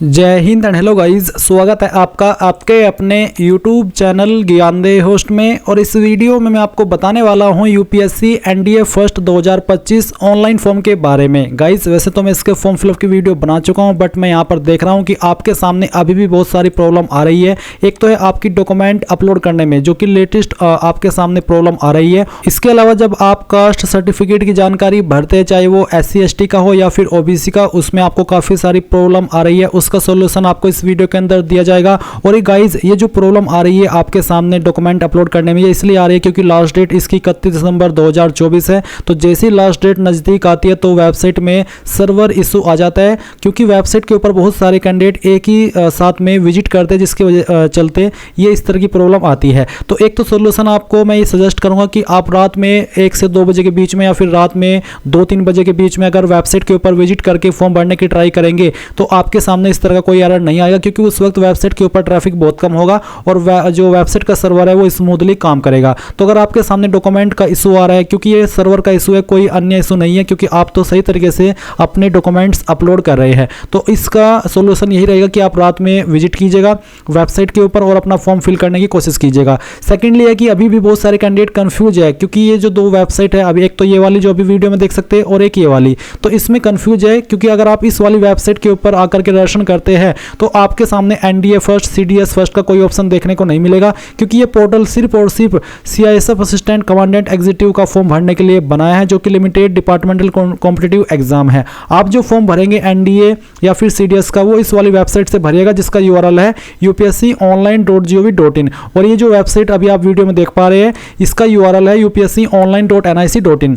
जय Hind and hello guys, स्वागत है आपका आपके अपने YouTube चैनल ज्ञानदेह होस्ट में। और इस वीडियो में मैं आपको बताने वाला हूं UPSC NDA first 2025 online form के बारे में। गाइस वैसे तो मैं इसके फॉर्म फिलअप की वीडियो बना चुका हूं, बट मैं यहां पर देख रहा हूं कि आपके सामने अभी भी बहुत सारी प्रॉब्लम आ रही है। एक तो है आपकी डॉक्यूमेंट अपलोड करने में, जो कि लेटेस्ट आपके सामने प्रॉब्लम आ रही है। इसके अलावा जब आप कास्ट सर्टिफिकेट की जानकारी भरते हैं, चाहे वो SC ST का हो या फिर OBC का, उसमें आपको काफ़ी सारी प्रॉब्लम आ रही है। उसका सॉल्यूशन आपको इस वीडियो के अंदर दिया जाएगा। और ये गाइज ये जो प्रॉब्लम आ रही है आपके सामने डॉक्यूमेंट अपलोड करने में, ये इसलिए आ रही है क्योंकि लास्ट डेट इसकी 31 दिसंबर 2024 है। तो जैसे ही लास्ट डेट नज़दीक आती है तो वेबसाइट में सर्वर इशू आ जाता है, क्योंकि वेबसाइट के ऊपर बहुत सारे कैंडिडेट एक ही साथ में विजिट करते हैं, जिसके वजह चलते ये इस तरह की प्रॉब्लम आती है। तो एक तो सॉल्यूशन आपको मैं ये सजेस्ट करूंगा कि आप रात में 1 से 2 बजे के बीच में या फिर रात में 2-3 बजे के बीच में अगर वेबसाइट के ऊपर विजिट करके फॉर्म भरने की ट्राई करेंगे तो आपके सामने इस तरह का कोई एरर नहीं आएगा, क्योंकि उस वक्त वेबसाइट के ऊपर ट्रैफिक बहुत कम होगा और जो वेबसाइट का सर्वर है वो स्मूथली काम करेगा। तो अगर आपके सामने डॉक्यूमेंट का इशू आ रहा है, क्योंकि ये सर्वर का इशू है, कोई अन्य इशू नहीं है, क्योंकि आप तो सही तरीके से अपने डॉक्यूमेंट्स अपलोड कर रहे हैं, तो इसका सोल्यूशन यही रहेगा कि आप रात में विजिट कीजिएगा वेबसाइट के ऊपर और अपना फॉर्म फिल करने की कोशिश कीजिएगा। सेकेंडली है कि अभी भी बहुत सारे कैंडिडेट कंफ्यूज है, क्योंकि ये जो 2 वेबसाइट है, अभी एक तो ये वाली जो अभी वीडियो में देख सकते हैं और एक ये वाली, तो इसमें कंफ्यूज है। क्योंकि अगर आप इस वाली वेबसाइट के ऊपर आकर के दर्शन करते हैं तो आपके सामने एनडीए फर्स्ट CDS फर्स्ट का कोई ऑप्शन देखने को नहीं मिलेगा, क्योंकि ये पोर्टल सिर्फ और सिर्फ CISF असिस्टेंट कमांडेंट एग्जीक्यूटिव का फॉर्म भरने के लिए बनाया है, जो कि लिमिटेड डिपार्टमेंटल कॉम्पिटिटिव एग्जाम है। आप जो फॉर्म भरेंगे एनडीए या फिर CDS का, वो इस वाली वेबसाइट से भरिएगा, जिसका URL है upsconline.gov.in। और ये जो वेबसाइट अभी आप वीडियो में देख पा रहे हैं, इसका URL है upsconline.nic.in।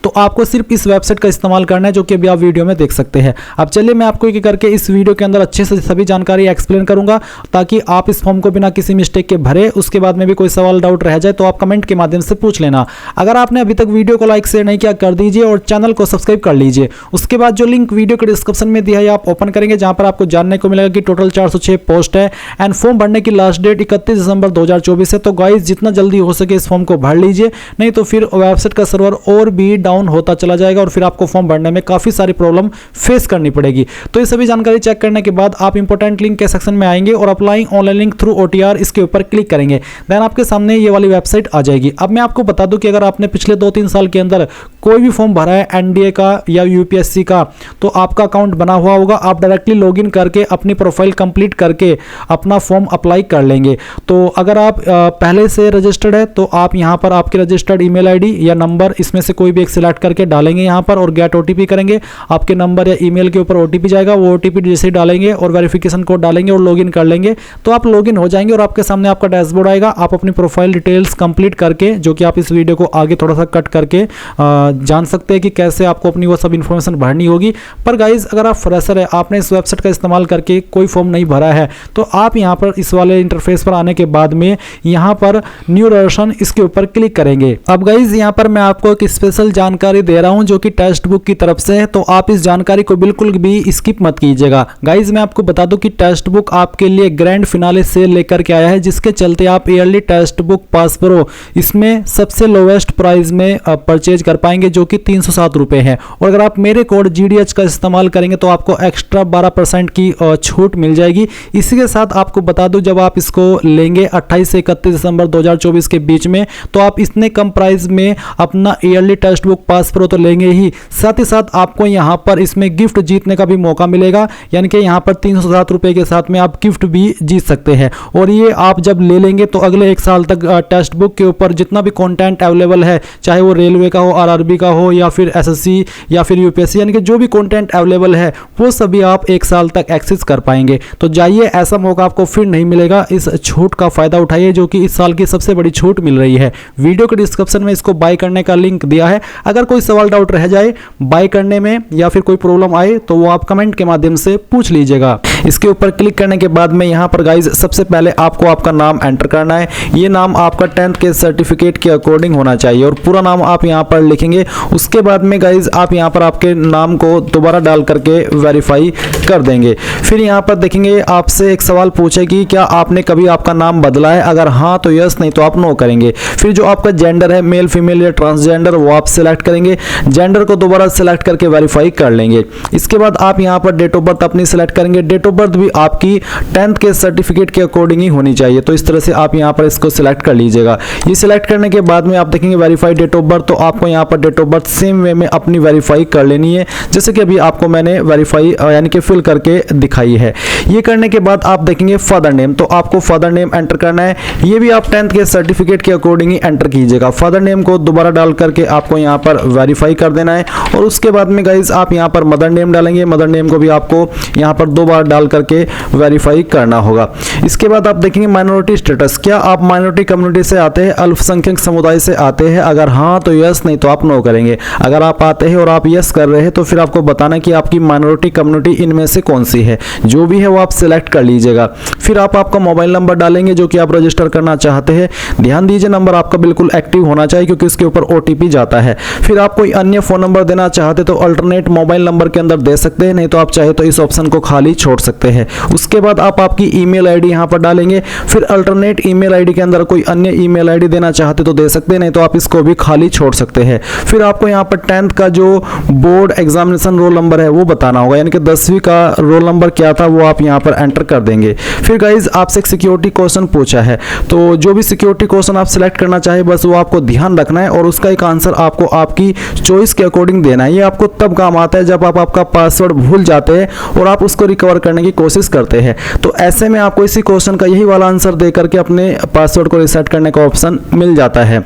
तो आपको सिर्फ इस वेबसाइट का इस्तेमाल करना है, जो कि अभी आप वीडियो में देख सकते हैं। अब चलिए मैं आपको एक करके इस वीडियो के अंदर अच्छे से सभी जानकारी एक्सप्लेन करूंगा, ताकि आप इस फॉर्म को बिना किसी मिस्टेक के भरे। उसके बाद में भी कोई सवाल डाउट रह जाए तो आप कमेंट के माध्यम से पूछ लेना। अगर आपने अभी तक वीडियो को लाइक शेयर नहीं किया, कर दीजिए और चैनल को सब्सक्राइब कर लीजिए। उसके बाद जो लिंक वीडियो के डिस्क्रिप्शन में दिया है आप ओपन करेंगे, जहां पर आपको जानने को मिलेगा कि टोटल 406 पोस्ट है एंड फॉर्म भरने की लास्ट डेट 31 दिसंबर 2024 है। तो गाइज जितना जल्दी हो सके इस फॉर्म को भर लीजिए, नहीं तो फिर वेबसाइट का सर्वर और भी डाउन होता चला जाएगा और फिर आपको फॉर्म भरने में काफी सारी प्रॉब्लम फेस करनी पड़ेगी। तो ये सभी जानकारी चेक करने के बाद आप इंपॉर्टेंट लिंक के सेक्शन में आएंगे और applying online link through OTR इसके ऊपर क्लिक करेंगे। देन आपके सामने ये वाली वेबसाइट आ जाएगी। अब मैं आपको बता दूं कि अगर आपने पिछले 2-3 साल के अंदर कोई भी फॉर्म भरा है एनडीए का या यूपीएससी का, तो आपका अकाउंट बना हुआ होगा। आप डायरेक्टली लॉगिन करके अपनी प्रोफाइल कंप्लीट करके अपना फॉर्म अप्लाई कर लेंगे। तो अगर आप पहले से रजिस्टर्ड है तो आप यहाँ पर आपके रजिस्टर्ड ईमेल ID या नंबर इसमें से कोई भी एक सिलेक्ट करके डालेंगे यहाँ पर और गेट OTP करेंगे। आपके नंबर या ईमेल के ऊपर OTP जाएगा, वो OTP जैसे डालेंगे और वेरिफिकेशन कोड डालेंगे और लॉगिन कर लेंगे, तो आप लॉगिन हो जाएंगे और आपके सामने आपका डैशबोर्ड आएगा। आप अपनी प्रोफाइल डिटेल्स कंप्लीट करके, जो कि आप इस वीडियो को आगे थोड़ा सा कट करके जान सकते हैं कि कैसे आपको अपनी वो सब इंफॉर्मेशन भरनी होगी। पर गाइज अगर आप फ्रेशर है, आपने इस वेबसाइट का इस्तेमाल करके कोई फॉर्म नहीं भरा है, तो आप यहाँ पर इस वाले इंटरफेस पर आने के बाद में यहाँ पर न्यू रजिस्ट्रेशन इसके ऊपर क्लिक करेंगे। अब गाइज यहाँ पर मैं आपको एक स्पेशल जानकारी दे रहा हूँ, जो कि टेक्स्ट बुक की तरफ से है, तो आप इस जानकारी को बिल्कुल भी स्किप मत कीजिएगा। गाइज मैं आपको बता दूं कि टेक्स्ट बुक आपके लिए ग्रैंड फिनाले सेल लेकर के आया है, जिसके चलते आप yearly text book pass pro इसमें सबसे लोवेस्ट प्राइस में परचेज कर पाएंगे, जो कि 307 रुपए है। और अगर आप मेरे कोड GDH का इस्तेमाल करेंगे तो आपको एक्स्ट्रा 12% की छूट मिल जाएगी। इसी के साथ आपको बता दूं, जब आप इसको लेंगे 28 से 31 दिसंबर 2024 के बीच में, तो आप इतने कम प्राइस में अपना yearly text book pass pro तो लेंगे ही, साथ ही साथ आपको यहां पर इसमें गिफ्ट जीतने का भी मौका मिलेगा। यानी कि यहां पर 307 रुपए के साथ में आप गिफ्ट भी जीत सकते हैं। और ये आप जब ले लेंगे तो अगले 1 साल तक टेक्स्ट बुक के ऊपर जितना भी कंटेंट अवेलेबल है, चाहे वो रेलवे का हो, RRB का हो या फिर SSC या फिर UPSC, यानी कि जो भी कंटेंट अवेलेबल है वो सभी आप 1 साल तक एक्सेस कर पाएंगे। तो जाइए, ऐसा मौका आपको फिर नहीं मिलेगा। इस छूट का फायदा उठाइए, जो कि इस साल की सबसे बड़ी छूट मिल रही है। वीडियो के डिस्क्रिप्शन में इसको बाय करने का लिंक दिया है। अगर कोई सवाल डाउट रह जाए बाय करने में या फिर कोई प्रॉब्लम आए तो वो आप कमेंट के माध्यम से पूछ लीजिएगा। इसके ऊपर क्लिक करने के बाद में यहाँ पर गाइज सबसे पहले आपको आपका नाम एंटर करना है। ये नाम आपका 10th के सर्टिफिकेट के अकॉर्डिंग होना चाहिए और पूरा नाम आप यहाँ पर लिखेंगे। उसके बाद में गाइज आप यहाँ पर आपके नाम को दोबारा डाल करके वेरीफाई कर देंगे। फिर यहाँ पर देखेंगे आपसे एक सवाल पूछेगी, क्या आपने कभी आपका नाम बदला है? अगर हाँ तो यस, नहीं तो आप नो करेंगे। फिर जो आपका जेंडर है, मेल फीमेल या ट्रांसजेंडर, वो आप सिलेक्ट सिलेक्ट करेंगे, जेंडर को दोबारा सिलेक्ट करके वेरीफाई कर लेंगे। इसके बाद आप यहाँ पर डेट ऑफ बर्थ अपनी सिलेक्ट करेंगे। डेट ऑफ बर्थ भी आपकी 10th के सर्टिफिकेट के अकॉर्डिंग ही होनी चाहिए, तो इस तरह से आप यहाँ पर इसको सिलेक्ट कर लीजिएगा। ये सिलेक्ट करने के बाद में आप देखेंगे वेरीफाई डेट ऑफ बर्थ, तो आपको यहाँ पर date of birth same way में अपनी वेरीफाई कर लेनी है, जैसे कि अभी आपको मैंने वेरीफाई यानी कि फिल करके दिखाई है। ये करने के बाद आप देखेंगे फादर नेम, तो आपको फादर नेम एंटर करना है। ये भी आप 10th के सर्टिफिकेट के अकॉर्डिंग ही एंटर कीजिएगा। फादर नेम को दोबारा डाल करके आपको यहाँ पर वेरीफाई कर देना है। और उसके बाद में गाइज आप यहाँ पर मदर नेम डालेंगे, मदर नेम को भी आपको यहाँ पर 2 बार डाल करके वेरीफाई करना होगा। इसके बाद आप देखेंगे माइनॉरिटी स्टेटस, क्या आप माइनॉरिटी कम्युनिटी से आते हैं, अल्पसंख्यक समुदाय से आते हैं? अगर हाँ तो यस, नहीं तो आप नो करेंगे। अगर आप आते हैं और आप यस कर रहे हैं तो फिर आपको बताना कि आपकी माइनॉरिटी कम्युनिटी इनमें से कौन सी है। जो भी है वो आप सिलेक्ट कर लीजिएगा। फिर आप आपका मोबाइल नंबर डालेंगे जो कि आप रजिस्टर करना चाहते हैं। ध्यान दीजिए नंबर आपका बिल्कुल एक्टिव होना चाहिए क्योंकि इसके ऊपर OTP जाता है। फिर आप कोई अन्य फोन नंबर देना चाहते तो अल्टरनेट मोबाइल नंबर के अंदर दे सकते हैं, नहीं तो आप चाहे तो इस ऑप्शन को खाली छोड़ सकते हैं। उसके बाद आप आपकी ईमेल आईडी यहां पर डालेंगे। फिर अल्टरनेट ईमेल आईडी के अंदर कोई अन्य ईमेल आईडी देना चाहते तो दे सकते हैं, नहीं तो आप इसको भी खाली छोड़ सकते हैं। फिर आपको यहां पर 10th का जो बोर्ड एग्जामिनेशन रोल नंबर है वो बताना होगा, यानी कि 10वीं का रोल नंबर क्या था वो आप यहां पर एंटर कर देंगे। फिर गाइज आपसे एक सिक्योरिटी क्वेश्चन पूछा है, तो जो भी सिक्योरिटी क्वेश्चन आप सिलेक्ट करना चाहे बस वो आपको ध्यान रखना है और उसका एक आंसर आपको आपकी चॉइस के अकॉर्डिंग देना है। ये आपको तब काम आता है जब आप आपका पासवर्ड भूल जाते हैं और आप उसको रिकवर करने की कोशिश करते हैं। तो ऐसे में आपको इसी क्वेश्चन का यही वाला आंसर दे करके अपने पासवर्ड को रीसेट करने का ऑप्शन मिल जाता है।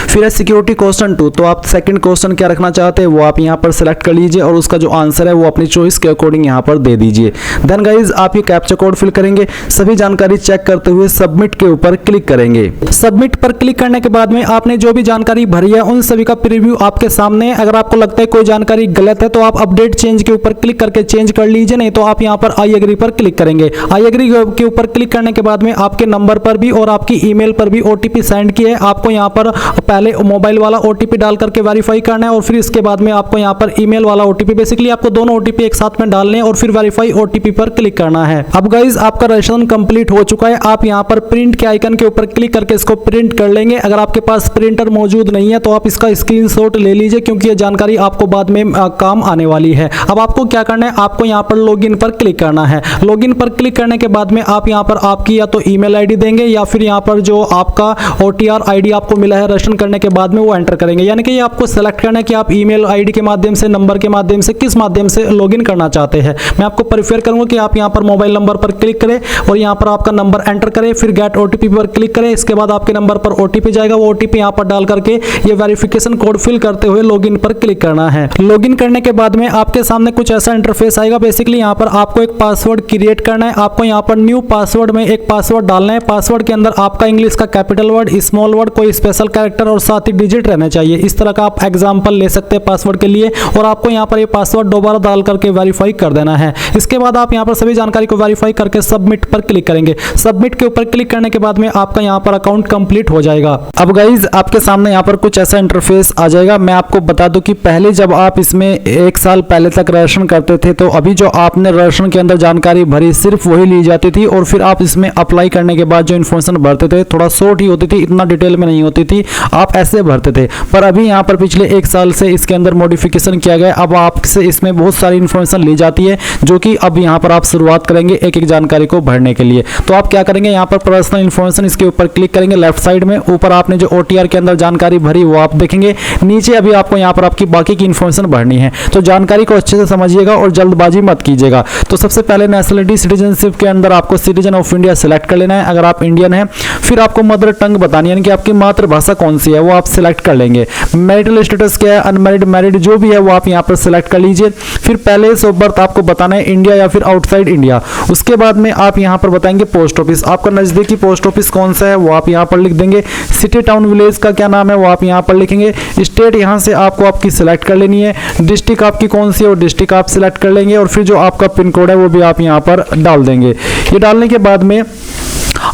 फिर है सिक्योरिटी क्वेश्चन 2, तो आप सेकंड क्वेश्चन क्या रखना चाहते हैं वो आप यहाँ पर सिलेक्ट कर लीजिए और उसका जो आंसर है वो अपनी चॉइस के अकॉर्डिंग यहाँ पर दे दीजिए। देन गाइज आप ये कैप्चा कोड फिल करेंगे, सभी जानकारी चेक करते हुए सबमिट के ऊपर क्लिक करेंगे। सबमिट पर क्लिक करने के बाद में आपने जो भी जानकारी भरी है उन सभी का प्रीव्यू आपके सामने है। अगर आपको लगता है कोई जानकारी गलत है तो आप अपडेट चेंज के ऊपर क्लिक करके चेंज कर लीजिए, नहीं तो आप यहाँ पर आई एग्री पर क्लिक करेंगे। आई एग्री के ऊपर क्लिक करने के बाद में आपके नंबर पर भी और आपकी ईमेल पर भी OTP सेंड किया है। आपको यहाँ पर पहले मोबाइल वाला OTP डाल करके वेरीफाई करना है और फिर इसके बाद में आपको यहाँ पर ईमेल वाला OTP, बेसिकली आपको दोनों OTP एक साथ में डालने हैं और फिर वेरीफाई OTP पर क्लिक करना है। अब गाइज आपका रजिस्ट्रेशन कंप्लीट हो चुका है। आप यहाँ पर प्रिंट के आइकन के ऊपर क्लिक करके इसको प्रिंट कर लेंगे। अगर आपके पास प्रिंटर मौजूद नहीं है तो आप इसका स्क्रीनशॉट ले लीजिए क्योंकि ये जानकारी आपको बाद में काम आने वाली है। अब आपको क्या करना है, आपको यहाँ पर लॉगिन पर क्लिक करना है। लॉगिन पर क्लिक करने के बाद में आप यहाँ पर आपकी या तो ईमेल आईडी देंगे या फिर यहाँ पर जो आपका OTR ID आपको मिला है रजिस्ट्रेशन करने के बाद में वो एंटर करेंगे। यानी कि ये आपको सेलेक्ट करना है कि आप ईमेल आईडी के माध्यम से, नंबर के माध्यम से, किस माध्यम से लॉगिन करना चाहते हैं। मैं आपको प्रेफर करूंगा कि आप यहाँ पर मोबाइल नंबर पर क्लिक करें और यहाँ पर आपका नंबर एंटर करें, फिर गेट OTP पर क्लिक करें। इसके बाद आपके नंबर पर OTP जाएगा, वो OTP यहाँ पर डाल करके ये वेरिफिकेशन कोड फिल करते हुए लॉगिन पर क्लिक करना है। लॉगिन करने के बाद में आपके सामने कुछ ऐसा इंटरफेस आएगा। बेसिकली यहाँ पर आपको एक पासवर्ड क्रिएट करना है। आपको यहाँ पर न्यू पासवर्ड में एक पासवर्ड डालना है। पासवर्ड के अंदर आपका इंग्लिश का कैपिटल वर्ड, स्मॉल वर्ड, कोई स्पेशल कैरेक्टर और साथ ही डिजिट रहना चाहिए। इस तरह का आप एग्जांपल ले सकते हैं पासवर्ड के लिए और आपको यहाँ पर ये पासवर्ड दोबारा डाल करके वेरीफाई कर देना है। इसके बाद आप यहाँ पर सभी जानकारी को वेरीफाई करके सबमिट पर क्लिक करेंगे। सबमिट के ऊपर क्लिक करने के बाद में आपका यहाँ पर अकाउंट कंप्लीट हो जाएगा। अब गाइज आपके सामने यहाँ पर कुछ ऐसा इंटरफेस आ जाएगा। मैं आपको बता दूं कि पहले जब आप इसमें 1 साल पहले तक रजिस्ट्रेशन करते थे तो अभी जो आपने रजिस्ट्रेशन के अंदर जानकारी भरी सिर्फ वही ली जाती थी और फिर आप इसमें अप्लाई करने के बाद जो इन्फॉर्मेशन भरते थे थोड़ा शॉर्ट ही होती थी, इतना डिटेल में नहीं होती थी, आप ऐसे भरते थे। पर अभी यहाँ पर पिछले 1 साल से इसके अंदर मॉडिफिकेशन किया गया। अब आपसे इसमें बहुत सारी इन्फॉर्मेशन ली जाती है जो कि अब यहाँ पर आप शुरुआत करेंगे एक एक जानकारी को भरने के लिए। तो आप क्या करेंगे, यहाँ पर पर्सनल इन्फॉर्मेशन इसके ऊपर क्लिक करेंगे। लेफ्ट साइड में ऊपर आपने जो OTR के अंदर जानकारी भरी वो आप देखेंगे। नीचे अभी आपको यहाँ पर आपकी बाकी की इन्फॉर्मेशन भरनी है, तो जानकारी को अच्छे से समझिएगा और जल्दबाजी मत कीजिएगा। तो सबसे पहले नेशनलिटी सिटीजनशिप के अंदर आपको सिटीजन ऑफ इंडिया सेलेक्ट कर लेना है अगर आप इंडियन है। फिर आपको मदर टंग बतानी है, यानी कि आपकी मातृभाषा कौन सी है वो आप सिलेक्ट कर लेंगे। मैरिटल स्टेटस क्या है, अनमैरिड, मैरिड, जो भी है वो आप यहाँ पर सिलेक्ट कर लीजिए। फिर प्लेस ऑफ बर्थ आपको बताना है इंडिया या फिर आउटसाइड इंडिया। उसके बाद में आप यहाँ पर बताएंगे पोस्ट ऑफिस, आपका नजदीकी पोस्ट ऑफिस कौन सा है वो आप यहाँ पर लिख देंगे। सिटी, टाउन, विलेज का क्या नाम है वो आप यहाँ पर लिखेंगे। स्टेट यहाँ से आपको आपकी सिलेक्ट कर लेनी है। डिस्ट्रिक्ट आपकी कौन सी है वो डिस्ट्रिक्ट आप सिलेक्ट कर लेंगे और फिर जो आपका पिन कोड है वो भी आप यहाँ पर डाल देंगे। ये डालने के बाद में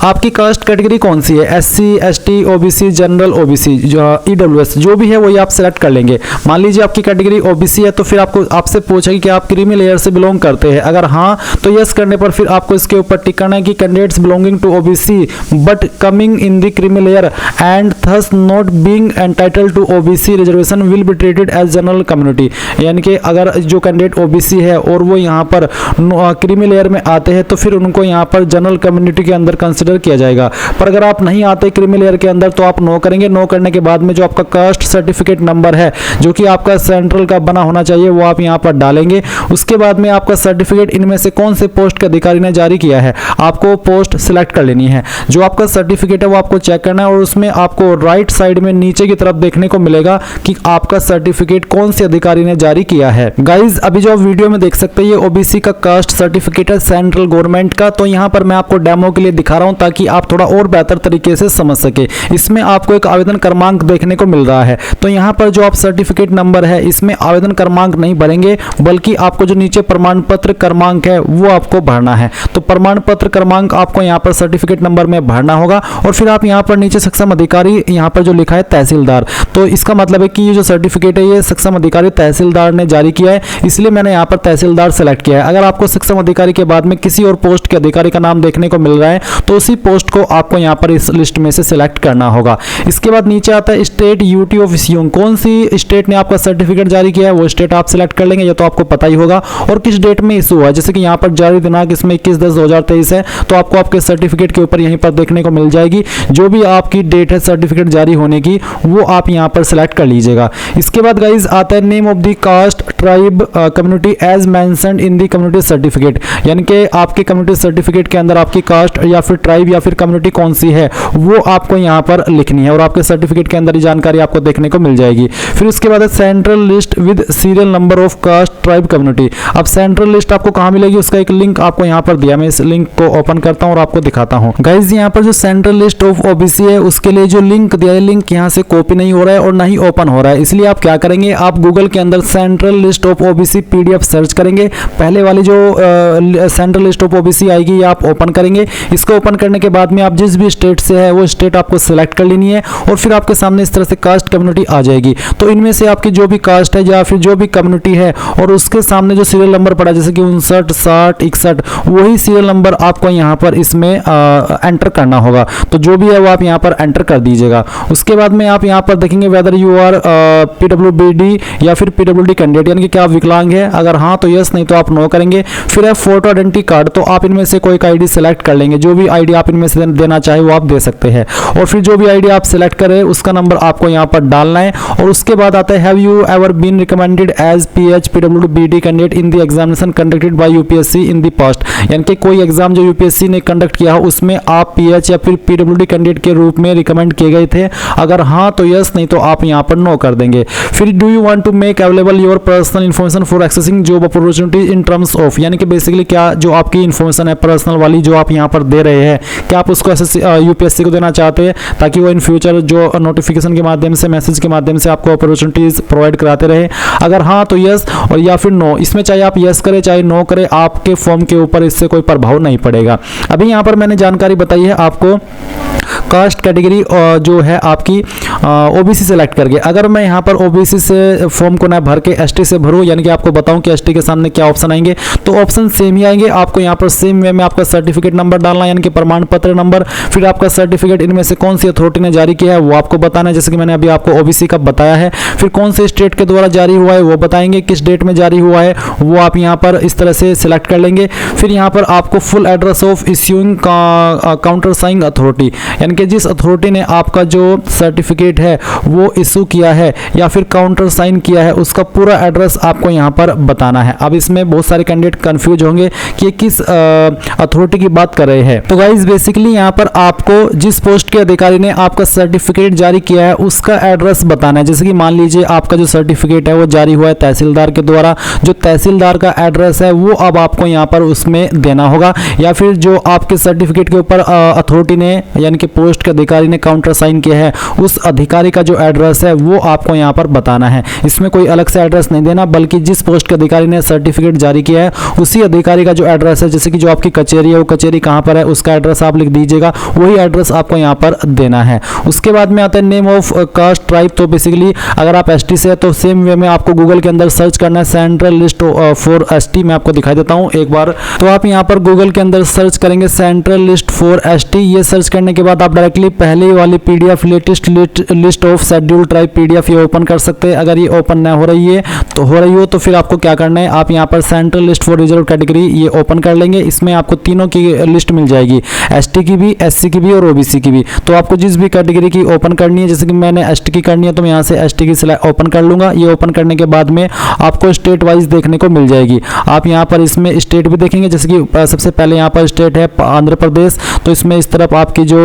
आपकी कास्ट कैटेगरी कौन सी है, SC ST OBC general OBC EWS जो भी है वही आप सेलेक्ट कर लेंगे। मान लीजिए आपकी कैटेगरी OBC है तो फिर आपसे पूछेगी कि आप क्रीमी लेयर से बिलोंग करते हैं, अगर हाँ तो यस करने पर फिर आपको इसके ऊपर टिक करना है कि candidates belonging to OBC but coming in the creamy layer and thus not being entitled to OBC reservation will be treated as general community. यानी कि अगर जो कैंडिडेट OBC है और वो यहाँ पर क्रीमी लेयर में आते हैं तो फिर उनको यहाँ पर जनरल कम्युनिटी के अंदर कंसिडर किया जाएगा। पर अगर आप नहीं आते क्रीमी लेयर के अंदर तो आप नो करेंगे। नो करने के बाद में जो आपका कास्ट सर्टिफिकेट नंबर है जो कि आपका सेंट्रल का बना होना चाहिए वो आप यहाँ पर डालेंगे। उसके बाद में आपका सर्टिफिकेट इनमें से कौन से पोस्ट के अधिकारी ने जारी किया है आपको पोस्ट सिलेक्ट कर लेनी है। जो आपका सर्टिफिकेट है वो आपको चेक करना है और उसमें आपको राइट साइड में नीचे की तरफ देखने को मिलेगा कि आपका सर्टिफिकेट कौन से अधिकारी ने जारी किया है। गाइज अभी जो आप वीडियो में देख सकते हैं ये OBC का कास्ट सर्टिफिकेट है सेंट्रल गवर्नमेंट का। तो यहाँ पर मैं आपको डेमो के लिए दिखा रहा हूँ ताकि आप थोड़ा और बेहतर तरीके से समझ सके। इसमें आपको एक आवेदन क्रमांक देखने को मिल रहा है। तो यहाँ पर जो आप सर्टिफिकेट नंबर है इसमें आवेदन क्रमांक नहीं भरेंगे बल्कि आपको जो नीचे प्रमाण पत्र क्रमांक है वो आपको भरना है। तो प्रमाण पत्र क्रमांक आपको यहाँ पर सर्टिफिकेट नंबर में भरना होगा और फिर आप यहाँ पर नीचे सक्षम अधिकारी यहाँ पर जो लिखा है तहसीलदार, तो इसका मतलब है कि ये जो सर्टिफिकेट है ये सक्षम अधिकारी तहसीलदार ने जारी किया है, इसलिए मैंने यहाँ पर तहसीलदार सेलेक्ट किया है। अगर आपको सक्षम अधिकारी के बाद में किसी और पोस्ट के अधिकारी का नाम देखने को मिल रहा है तो उसी पोस्ट को आपको यहाँ पर इस लिस्ट में से सिलेक्ट करना होगा। इसके बाद नीचे आता है स्टेट यूटी ऑफ इश्यूइंग, कौन सी स्टेट ने आपका सर्टिफिकेट जारी किया है वो स्टेट आप सिलेक्ट कर लेंगे, ये तो आपको पता ही होगा। और किस डेट में इशू हुआ है, जैसे कि यहाँ पर जारी दिनांक इसमें 21/10/2023 है तो आपको आपके सर्टिफिकेट के ऊपर यहीं पर देखने को मिल जाएगी। जो भी आपकी डेट है सर्टिफिकेट जारी होने की वो आप यहाँ पर सिलेक्ट कर लीजिएगा। इसके बाद गाइज आता है name of the caste tribe community as mentioned in the community certificate, यानी कि आपके कम्युनिटी सर्टिफिकेट के अंदर आपकी कास्ट या फिर ट्राइब या फिर कम्युनिटी कौन सी है वो आपको यहाँ पर लिखनी है और आपके सर्टिफिकेट के अंदर ये जानकारी आपको देखने को मिल जाएगी। फिर उसके बाद है central list with serial number of caste tribe community. अब सेंट्रल लिस्ट आपको कहाँ मिलेगी उसका एक लिंक आपको यहाँ पर दिया, मैं इस लिंक को ओपन करता हूँ और आपको दिखाता हूँ। गाइज यहाँ पर जो सेंट्रल लिस्ट ऑफ OBC है उसके लिए जो लिंक दिया है लिंक यहाँ से कॉपी नहीं हो रहा है और ना ही ओपन हो रहा है, इसलिए आप क्या करेंगे आप गूगल के अंदर central list of OBC PDF search करेंगे। पहले वाली जो सेंट्रल लिस्ट ऑफ OBC आएगी ये आप ओपन करेंगे। इसको ओपन करने के बाद में आप जिस भी स्टेट से है वो स्टेट आपको सिलेक्ट कर लेनी है और फिर आपके सामने इस तरह से कास्ट कम्युनिटी आ जाएगी। तो इनमें से आपकी जो भी कास्ट है या फिर जो भी कम्युनिटी है और उसके सामने जो सीरियल नंबर पड़ा जैसे कि 59, 60, 61 वही सीरियल नंबर आपको यहाँ पर इसमें एंटर करना होगा। तो जो भी है वो आप यहाँ पर एंटर कर दीजिएगा। उसके बाद में आप यहाँ पर देखेंगे वेदर यू आर PWBD या फिर PWD कैंडिडेट, यानी कि क्या आप विकलांग है, अगर हाँ तो यस, नहीं तो आप नो करेंगे। फिर है फोटो आइडेंटिटी कार्ड, तो आप इनमें से कोई आईडी सेलेक्ट कर लेंगे, जो भी आईडी आप इनमें से देना चाहे वो आप दे सकते हैं। और फिर जो भी आईडी आप सेलेक्ट करें उसका नंबर आपको यहाँ पर डालना है। और उसके बाद आता है have you ever been recommended as PH PWBD candidate in the examination conducted by UPSC in the past, यानी कि कोई एग्जाम जो UPSC ने कंडक्ट किया हो उसमें आप PH या फिर PWD कैंडिडेट के रूप में रिकमेंड किए गए थे, अगर हाँ तो यस, नहीं तो आप यहाँ पर नो कर देंगे। फिर do you want to make available your personal information for accessing job opportunity in terms of, यानी कि बेसिकली क्या जो आपकी इन्फॉर्मेशन है पर्सनल वाली जो आप यहाँ पर दे रहे हैं क्या आप उसको UPSC को देना चाहते हैं ताकि वो इन फ्यूचर जो नोटिफिकेशन के माध्यम से मैसेज के माध्यम से आपको अपॉर्चुनिटीज प्रोवाइड कराते रहे, अगर हाँ तो यस और या फिर नो। इसमें चाहे आप यस करें चाहे नो करें आपके फॉर्म के ऊपर इससे कोई प्रभाव नहीं पड़ेगा। अभी यहाँ पर मैंने जानकारी बताई है आपको कास्ट कैटेगरी जो है आपकी OBC सेलेक्ट करके। अगर मैं यहाँ पर OBC से फॉर्म को ना भर के ST से भरूँ, यानी कि आपको बताऊँ कि ST के सामने क्या ऑप्शन आएंगे, तो ऑप्शन सेम ही आएंगे। आपको यहाँ पर सेम वे में आपका सर्टिफिकेट नंबर डालना है, यानी कि प्रमाण पत्र नंबर, फिर आपका सर्टिफिकेट इनमें से कौन सी अथॉरिटी ने जारी किया है वो आपको बताना है, जैसे कि मैंने अभी आपको OBC का बताया है। फिर कौन से स्टेट के द्वारा जारी हुआ है वो बताएंगे, किस डेट में जारी हुआ है वो आप यहाँ पर इस तरह से सिलेक्ट कर लेंगे। फिर यहाँ पर आपको full address of issuing counter saying authority, यानी कि जिस अथॉरिटी ने आपका जो सर्टिफिकेट है वो इशू किया है या फिर काउंटर साइन किया है उसका पूरा एड्रेस आपको यहाँ पर बताना है। अब इसमें बहुत सारे कैंडिडेट कंफ्यूज होंगे कि किस अथॉरिटी की बात कर रहे हैं। तो गाइज बेसिकली यहाँ पर आपको जिस पोस्ट के अधिकारी ने आपका सर्टिफिकेट जारी किया है उसका एड्रेस बताना है। जैसे कि मान लीजिए आपका जो सर्टिफिकेट है वो जारी हुआ है तहसीलदार के द्वारा, जो तहसीलदार का एड्रेस है वो अब आपको यहाँ पर उसमें देना होगा, या फिर जो आपके सर्टिफिकेट के ऊपर अथॉरिटी ने यानी कि पोस्ट के अधिकारी ने काउंटर साइन किया है उस अधिकारी का जो एड्रेस है वो आपको यहाँ पर बताना है। इसमें कोई अलग से एड्रेस नहीं देना, बल्कि जिस पोस्ट के अधिकारी ने सर्टिफिकेट जारी किया है उसी अधिकारी का जो एड्रेस है, जैसे कि जो आपकी कचेरी है वो कचेरी कहाँ पर है उसका एड्रेस आप लिख दीजिएगा, वही एड्रेस आपको यहाँ पर देना है। उसके बाद में आता है नेम ऑफ कास्ट ट्राइब। तो बेसिकली अगर आप एसटी से है तो सेम वे में आपको गूगल के अंदर सर्च करना है सेंट्रल लिस्ट फॉर एसटी। मैं आपको दिखा देता हूँ एक बार। तो आप यहाँ पर गूगल के अंदर सर्च करेंगे सेंट्रल लिस्ट फॉर एसटी। ये सर्च करने के बाद आप डायरेक्टली पहले वाली PDF latest list of scheduled tribe PDF ये ओपन कर सकते हैं। अगर ये ओपन ना हो रही हो तो फिर आपको क्या करना है, आप यहाँ पर central list for reserve category ये ओपन कर लेंगे। इसमें आपको तीनों की लिस्ट मिल जाएगी, एसटी की भी, एससी की भी और ओबीसी की भी। तो आपको जिस भी कैटेगरी की ओपन करनी है, जैसे कि मैंने एसटी की करनी है तो मैं यहाँ से एसटी की ओपन कर लूंगा। ये ओपन करने के बाद में आपको स्टेट वाइज देखने को मिल जाएगी। आप यहाँ पर इसमें स्टेट भी देखेंगे, जैसे कि सबसे पहले यहाँ पर स्टेट है आंध्र प्रदेश। तो इसमें इस तरफ आपकी जो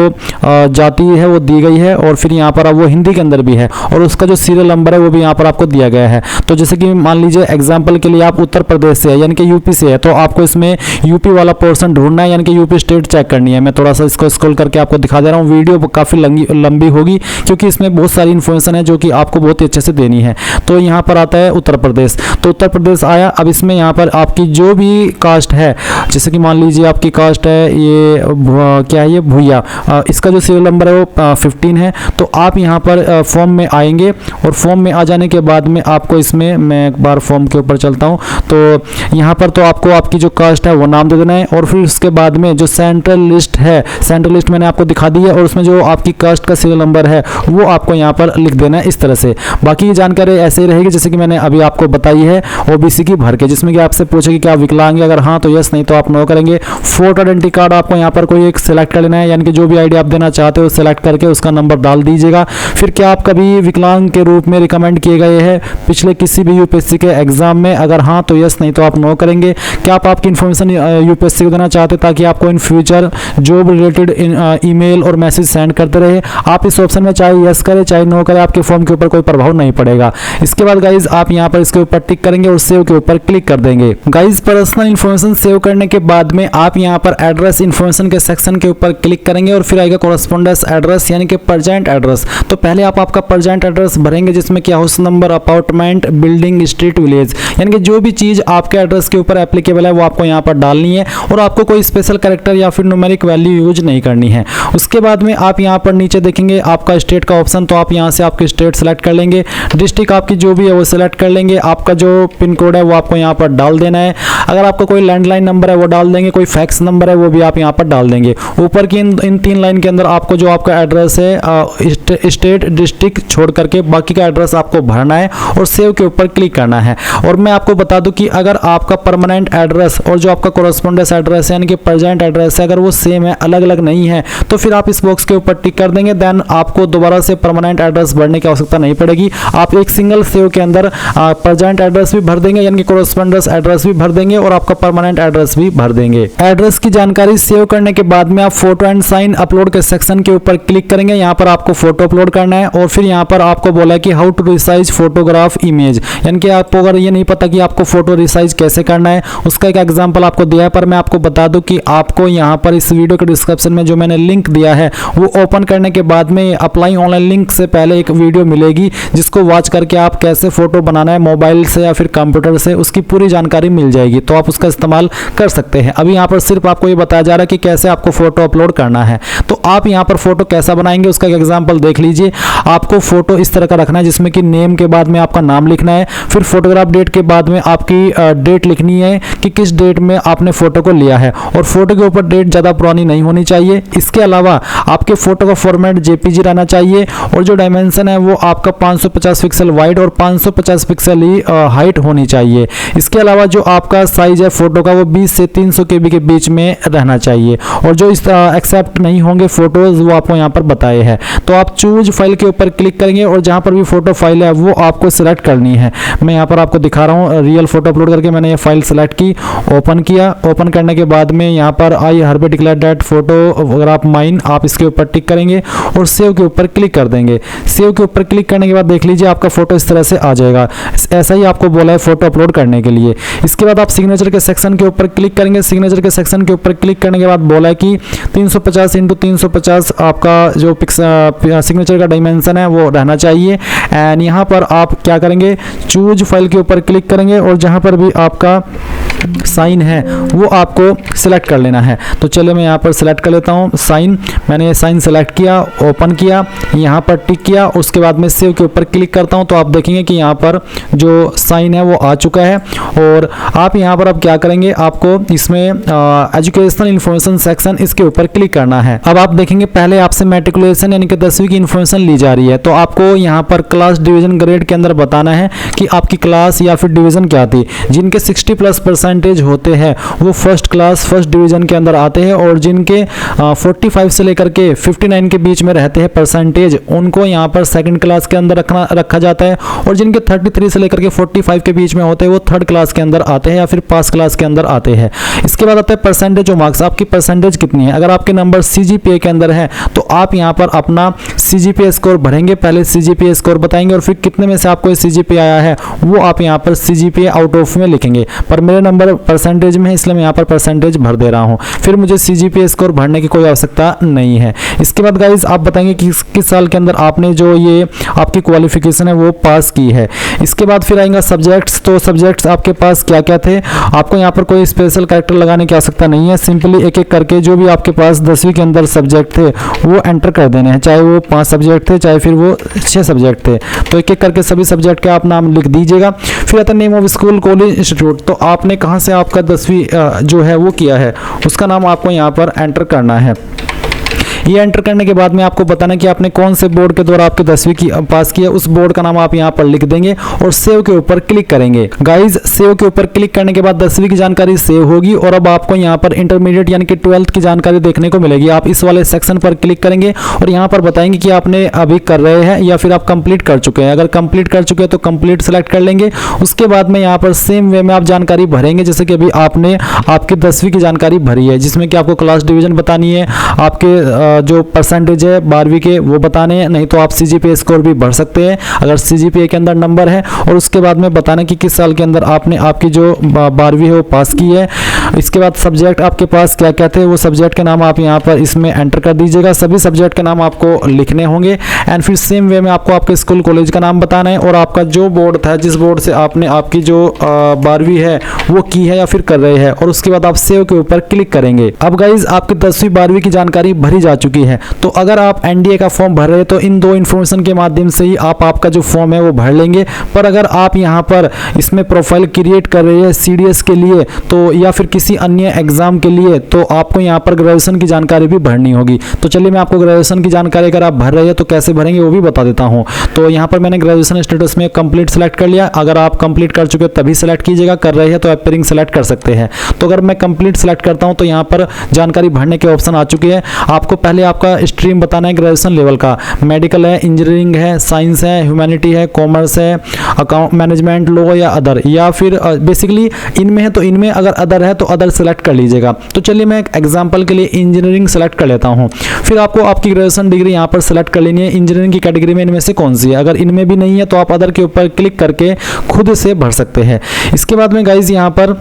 जाति है वो दी गई है और फिर यहाँ पर वो हिंदी के अंदर भी है और उसका जो सीरियल नंबर है वो भी यहाँ पर आपको दिया गया है। तो जैसे कि मान लीजिए एग्जाम्पल के लिए आप उत्तर प्रदेश से है यानी कि यूपी से है, तो आपको इसमें यूपी वाला पोर्शन ढूंढना है, यानी कि यूपी स्टेट चेक करनी है। मैं थोड़ा सा इसको स्क्रॉल करके आपको दिखा दे रहा हूँ। वीडियो काफ़ी लंबी होगी क्योंकि इसमें बहुत सारी इन्फॉर्मेशन है जो कि आपको बहुत ही अच्छे से देनी है। तो यहाँ पर आता है उत्तर प्रदेश। तो उत्तर प्रदेश आया। अब इसमें यहाँ पर आपकी जो भी कास्ट है, जैसे कि मान लीजिए आपकी कास्ट है ये क्या है, ये भूया, इसका जो सीरियल नंबर है वो 15 है। तो आप यहाँ पर फॉर्म में आएंगे और फॉर्म में आ जाने के बाद में आपको इसमें, मैं एक बार फॉर्म के ऊपर चलता हूँ, तो यहाँ पर तो आपको आपकी जो कास्ट है वो नाम दे देना है और फिर उसके बाद में जो सेंट्रल लिस्ट है, सेंट्रल लिस्ट मैंने आपको दिखा दी है और उसमें जो आपकी कास्ट का सीरियल नंबर है वो आपको यहाँ पर लिख देना है इस तरह से। बाकी ये जानकारी ऐसे ही रहेगी जैसे कि मैंने अभी आपको बताई है ओबीसी की भर के, जिसमें कि आपसे पूछेगी कि आप विकलांग, अगर हाँ तो यस, नहीं तो आप नो करेंगे। फोटो आइडेंटिटी कार्ड आपको यहाँ पर कोई एक सिलेक्ट कर लेना है, यानी कि जो भी आईडी आप देना चाहते हो सिलेक्ट करके उसका नंबर डाल दीजिएगा। फिर क्या आप कभी विकलांग के रूप में रिकमेंड किए गए हैं पिछले किसी भी यूपीएससी के एग्जाम में, अगर हाँ तो यस, नहीं तो आप नो करेंगे। क्या आप आपकी इन्फॉर्मेशन यूपीएससी को देना चाहते ताकि आपको in future job related email और मैसेज सेंड करते रहे, आप इस ऑप्शन में चाहे यस करें चाहे नो करें, आपके फॉर्म के ऊपर कोई प्रभाव नहीं पड़ेगा। इसके बाद गाइज आप यहाँ पर इसके ऊपर टिक करेंगे और सेव के ऊपर क्लिक कर देंगे। गाइज पर्सनल इन्फॉर्मेशन सेव करने के बाद में आप यहाँ पर एड्रेस इन्फॉर्मेशन के सेक्शन के ऊपर क्लिक करेंगे और फिर आएगा कोरेस्पोंडेंस एड्रेस यानी कि प्रेजेंट एड्रेस। तो पहले आप आपका प्रेजेंट एड्रेस भरेंगे जिसमें क्या house number, apartment, building, street, village, यानी कि जो भी चीज आपके एड्रेस के ऊपर एप्लीकेबल है वो आपको यहाँ पर डालनी है और आपको कोई स्पेशल कैरेक्टर या फिर न्यूमेरिक वैल्यू यूज नहीं करनी है। उसके बाद में आप यहाँ पर नीचे देखेंगे आपका स्टेट का ऑप्शन, तो आप यहाँ से आपकी स्टेट सेलेक्ट कर लेंगे, डिस्ट्रिक्ट आपकी जो भी है वो सिलेक्ट कर लेंगे, आपका जो पिन कोड है वो आपको यहाँ पर डाल देना है। अगर आपका कोई लैंडलाइन नंबर है वो डाल देंगे, कोई फैक्स नंबर है वो भी आप यहाँ पर डाल देंगे। ऊपर की इन 3 लाइन के अंदर आपको जो आपका एड्रेस है स्टेट डिस्ट्रिक्ट छोड़ करके बाकी का एड्रेस आपको भरना है और सेव के ऊपर क्लिक करना है। और मैं आपको बता दूं कि अगर आपका परमानेंट एड्रेस और जो आपका कोरेस्पोंडेंस एड्रेस है यानी कि प्रेजेंट एड्रेस है अगर वो सेम है, अलग अलग नहीं है, तो फिर आप इस बॉक्स के ऊपर टिक कर देंगे। देन आपको दोबारा से परमानेंट एड्रेस भरने की आवश्यकता नहीं पड़ेगी। आप एक सिंगल सेव के अंदर प्रेजेंट एड्रेस भी भर देंगे यानी कि कोरेस्पोंडेंस एड्रेस भी भर देंगे और आपका परमानेंट एड्रेस भी भर देंगे। एड्रेस की जानकारी सेव करने के बाद में आप फोटो एंड साइन अपलोड के सेक्शन के ऊपर क्लिक करेंगे। यहाँ पर आपको फोटो अपलोड करना है और फिर यहाँ पर आपको बोला है कि how to resize photograph image, यानी कि आपको अगर ये नहीं पता कि आपको फोटो रिसाइज कैसे करना है उसका एक एग्जांपल आपको दिया है। पर मैं आपको बता दूं कि आपको यहाँ पर इस वीडियो के डिस्क्रिप्शन में जो मैंने लिंक दिया है वो ओपन करने के बाद में अप्लाई ऑनलाइन लिंक से पहले एक वीडियो मिलेगी जिसको वॉच करके आप कैसे फोटो बनाना है मोबाइल से या फिर कंप्यूटर से उसकी पूरी जानकारी मिल जाएगी, तो आप उसका इस्तेमाल कर सकते हैं। अभी यहाँ पर सिर्फ आपको ये बताया जा रहा है कि कैसे आपको फोटो अपलोड करना है। तो आप यहाँ पर फोटो कैसा बनाएंगे उसका एक एग्जाम्पल देख लीजिए। आपको फोटो इस तरह का रखना है जिसमें कि नेम के बाद में आपका नाम लिखना है, फिर फोटोग्राफ डेट के बाद में आपकी डेट लिखनी है कि किस डेट में आपने फोटो को लिया है और फोटो के ऊपर डेट ज़्यादा पुरानी नहीं होनी चाहिए। इसके अलावा आपके फोटो का फॉर्मेट जेपीजी रहना चाहिए और जो डायमेंशन है वो आपका 550 पिक्सल वाइड और 550 पिक्सल ही हाइट होनी चाहिए। इसके अलावा जो आपका साइज है फोटो का वो 20 से 300 KB के बीच में रहना चाहिए और जो इस एक्सेप्ट नहीं होंगे फोटोज वो आपको यहाँ पर बताए हैं। तो आप चूज फाइल के ऊपर क्लिक करेंगे और जहाँ पर भी फोटो फाइल है वो आपको सिलेक्ट करनी है। मैं यहाँ पर आपको दिखा रहा हूँ रियल फोटो अपलोड करके मैंने ये फाइल सेलेक्ट की, ओपन किया। ओपन करने के बाद में यहाँ पर आई हर डिक्लेयर दैट फोटोग्राफ माइन, आप इसके ऊपर टिक करेंगे और सेव के ऊपर क्लिक कर देंगे। सेव के ऊपर क्लिक करने के बाद देख लीजिए आपका फोटो इस तरह से आ जाएगा। ऐसा ही आपको बोला है फोटो अपलोड करने के लिए। इसके बाद आप सिग्नेचर के सेक्शन के ऊपर क्लिक करेंगे। सिग्नेचर के सेक्शन के ऊपर क्लिक करने के बाद बोला है कि 350 × 250 आपका जो सिग्नेचर का डायमेंशन है वो रहना चाहिए। एंड यहाँ पर आप क्या करेंगे, चूज फाइल के ऊपर क्लिक करेंगे और जहाँ पर भी आपका साइन है वो आपको सिलेक्ट कर लेना है। तो चलिए मैं यहाँ पर सिलेक्ट कर लेता हूँ साइन। मैंने साइन सेलेक्ट किया, ओपन किया, यहाँ पर टिक किया, उसके बाद में सेव के ऊपर क्लिक करता हूँ तो आप देखेंगे कि यहाँ पर जो साइन है वो आ चुका है। और आप यहाँ पर अब क्या करेंगे, आपको इसमें एजुकेशनल इन्फॉर्मेशन सेक्शन इसके ऊपर क्लिक करना है। अब आप देखेंगे पहले आपसे मैट्रिकुलेशन यानी कि 10वीं की इन्फॉर्मेशन ली जा रही है, तो आपको यहाँ पर क्लास, डिवीजन, ग्रेड के अंदर बताना है कि आपकी क्लास या फिर डिवीजन क्या थी। जिनके 60+ % होते हैं वो फर्स्ट क्लास फर्स्ट डिवीजन के अंदर आते हैं, और जिनके 45 से लेकर के 59 के बीच में रहते हैं परसेंटेज, उनको यहाँ पर सेकंड क्लास के अंदर रखा जाता है। और जिनके 33 से लेकर के 45 के बीच में होते हैं वो थर्ड क्लास के अंदर आते हैं या फिर पास क्लास के अंदर आते हैं। इसके बाद आता है परसेंटेज और मार्क्स, आपकी परसेंटेज कितनी है। अगर आपके नंबर CGPA के अंदर है तो आप यहाँ पर अपना CGPA स्कोर भरेंगे, पहले CGPA स्कोर बताएंगे और फिर कितने में से आपको CGPA आया है वो आप यहाँ पर CGPA आउट ऑफ में लिखेंगे। पर मेरे नंबर परसेंटेज में है इसलिए मैं यहाँ पर परसेंटेज भर दे रहा हूँ, फिर मुझे CGPA स्कोर भरने की कोई आवश्यकता नहीं है। इसके बाद गाइज आप बताएंगे कि किस साल के अंदर आपने जो ये आपकी क्वालिफिकेशन है वो पास की है। इसके बाद फिर आएगा सब्जेक्ट्स, तो सब्जेक्ट्स आपके पास क्या क्या थे। आपको यहाँ पर कोई स्पेशल कैरेक्टर लगाने की आवश्यकता नहीं है, सिंपली एक एक करके जो भी आपके पास 10वीं के अंदर सब्जेक्ट थे वो एंटर कर देने हैं, चाहे वो 5 सब्जेक्ट थे चाहे फिर वो 6 सब्जेक्ट थे। तो एक एक करके सभी सब्जेक्ट का आप नाम लिख दीजिएगा। फिर आता है name of school, college, institute, तो आपने कहाँ से आपका 10वीं जो है वो किया है उसका नाम आपको यहाँ पर एंटर करना है। ये एंटर करने के बाद में आपको बताना कि आपने कौन से बोर्ड के द्वारा आपके 10वीं की पास किया, उस बोर्ड का नाम आप यहाँ पर लिख देंगे और सेव के ऊपर क्लिक करेंगे। गाइज सेव के ऊपर क्लिक करने के बाद 10वीं की जानकारी सेव होगी और अब आपको यहाँ पर इंटरमीडिएट यानी कि 12th की जानकारी देखने को मिलेगी। आप इस वाले सेक्शन पर क्लिक करेंगे और यहाँ पर बताएंगे कि आपने अभी कर रहे हैं या फिर आप कंप्लीट कर चुके हैं। अगर कंप्लीट कर चुके हैं तो कंप्लीट सेलेक्ट कर लेंगे। उसके बाद में यहाँ पर सेम वे में आप जानकारी भरेंगे जैसे कि अभी आपने आपकी 10वीं की जानकारी भरी है, जिसमें कि आपको क्लास, डिवीजन बतानी है, आपके जो परसेंटेज है 12वीं के वो बताने हैं, नहीं तो आप CGPA स्कोर भी भर सकते हैं अगर CGPA के अंदर नंबर है। और उसके बाद में बताना कि किस साल के अंदर आपने आपकी जो 12वीं है वो पास की है। इसके बाद सब्जेक्ट आपके पास क्या क्या थे वो सब्जेक्ट के नाम आप यहाँ पर इसमें एंटर कर दीजिएगा। सभी सब्जेक्ट के नाम आपको लिखने होंगे एंड फिर सेम वे में आपको आपके स्कूल, कॉलेज का नाम बताना है और आपका जो बोर्ड था, जिस बोर्ड से आपने आपकी जो 12वीं है वो की है या फिर कर रहे हैं, और उसके बाद आप सेव के ऊपर क्लिक करेंगे। अब गाइज आपकी 10वीं 12वीं की जानकारी भरी जा चुकी है। तो अगर आप NDA का फॉर्म भर रहे हैं तो इन दो इन्फॉर्मेशन के माध्यम से ही आप आपका जो फॉर्म है वो भर लेंगे। पर अगर आप यहाँ पर इसमें प्रोफाइल क्रिएट कर रहे हैं CDS के लिए तो या फिर किसी अन्य एग्जाम के लिए तो आपको यहाँ पर ग्रेजुएशन की जानकारी भी भरनी होगी। तो चलिए मैं आपको ग्रेजुएशन की जानकारी अगर आप भर रहे हैं तो कैसे भरेंगे वो भी बता देता हूँ। तो यहाँ पर मैंने ग्रेजुएशन स्टेटस में कंप्लीट सेलेक्ट कर लिया। अगर आप कंप्लीट कर चुके तभी सेलेक्ट कीजिएगा, कर रहे हैं तो एपियरिंग सेलेक्ट कर सकते हैं। तो अगर मैं कंप्लीट सेलेक्ट करता हूँ तो यहाँ पर जानकारी भरने के ऑप्शन आ चुके हैं। आपको पहले आपका स्ट्रीम बताना है ग्रेजुएशन लेवल का, मेडिकल है, इंजीनियरिंग है, साइंस है, ह्यूमैनिटी है, कॉमर्स है, अकाउंट मैनेजमेंट, लॉ या अदर, या फिर बेसिकली इनमें है तो इनमें, अगर अदर है तो अदर सेलेक्ट कर लीजिएगा। तो चलिए मैं एक एग्जांपल के लिए इंजीनियरिंग सेलेक्ट कर लेता हूं। फिर आपको आपकी ग्रेजुएशन डिग्री यहां पर सेलेक्ट कर लेनी है। इंजीनियरिंग की कैटेगरी में इनमें से कौन सी है, अगर इनमें भी नहीं है तो आप अदर के ऊपर क्लिक करके खुद से भर सकते हैं। इसके बाद में गाइज यहाँ पर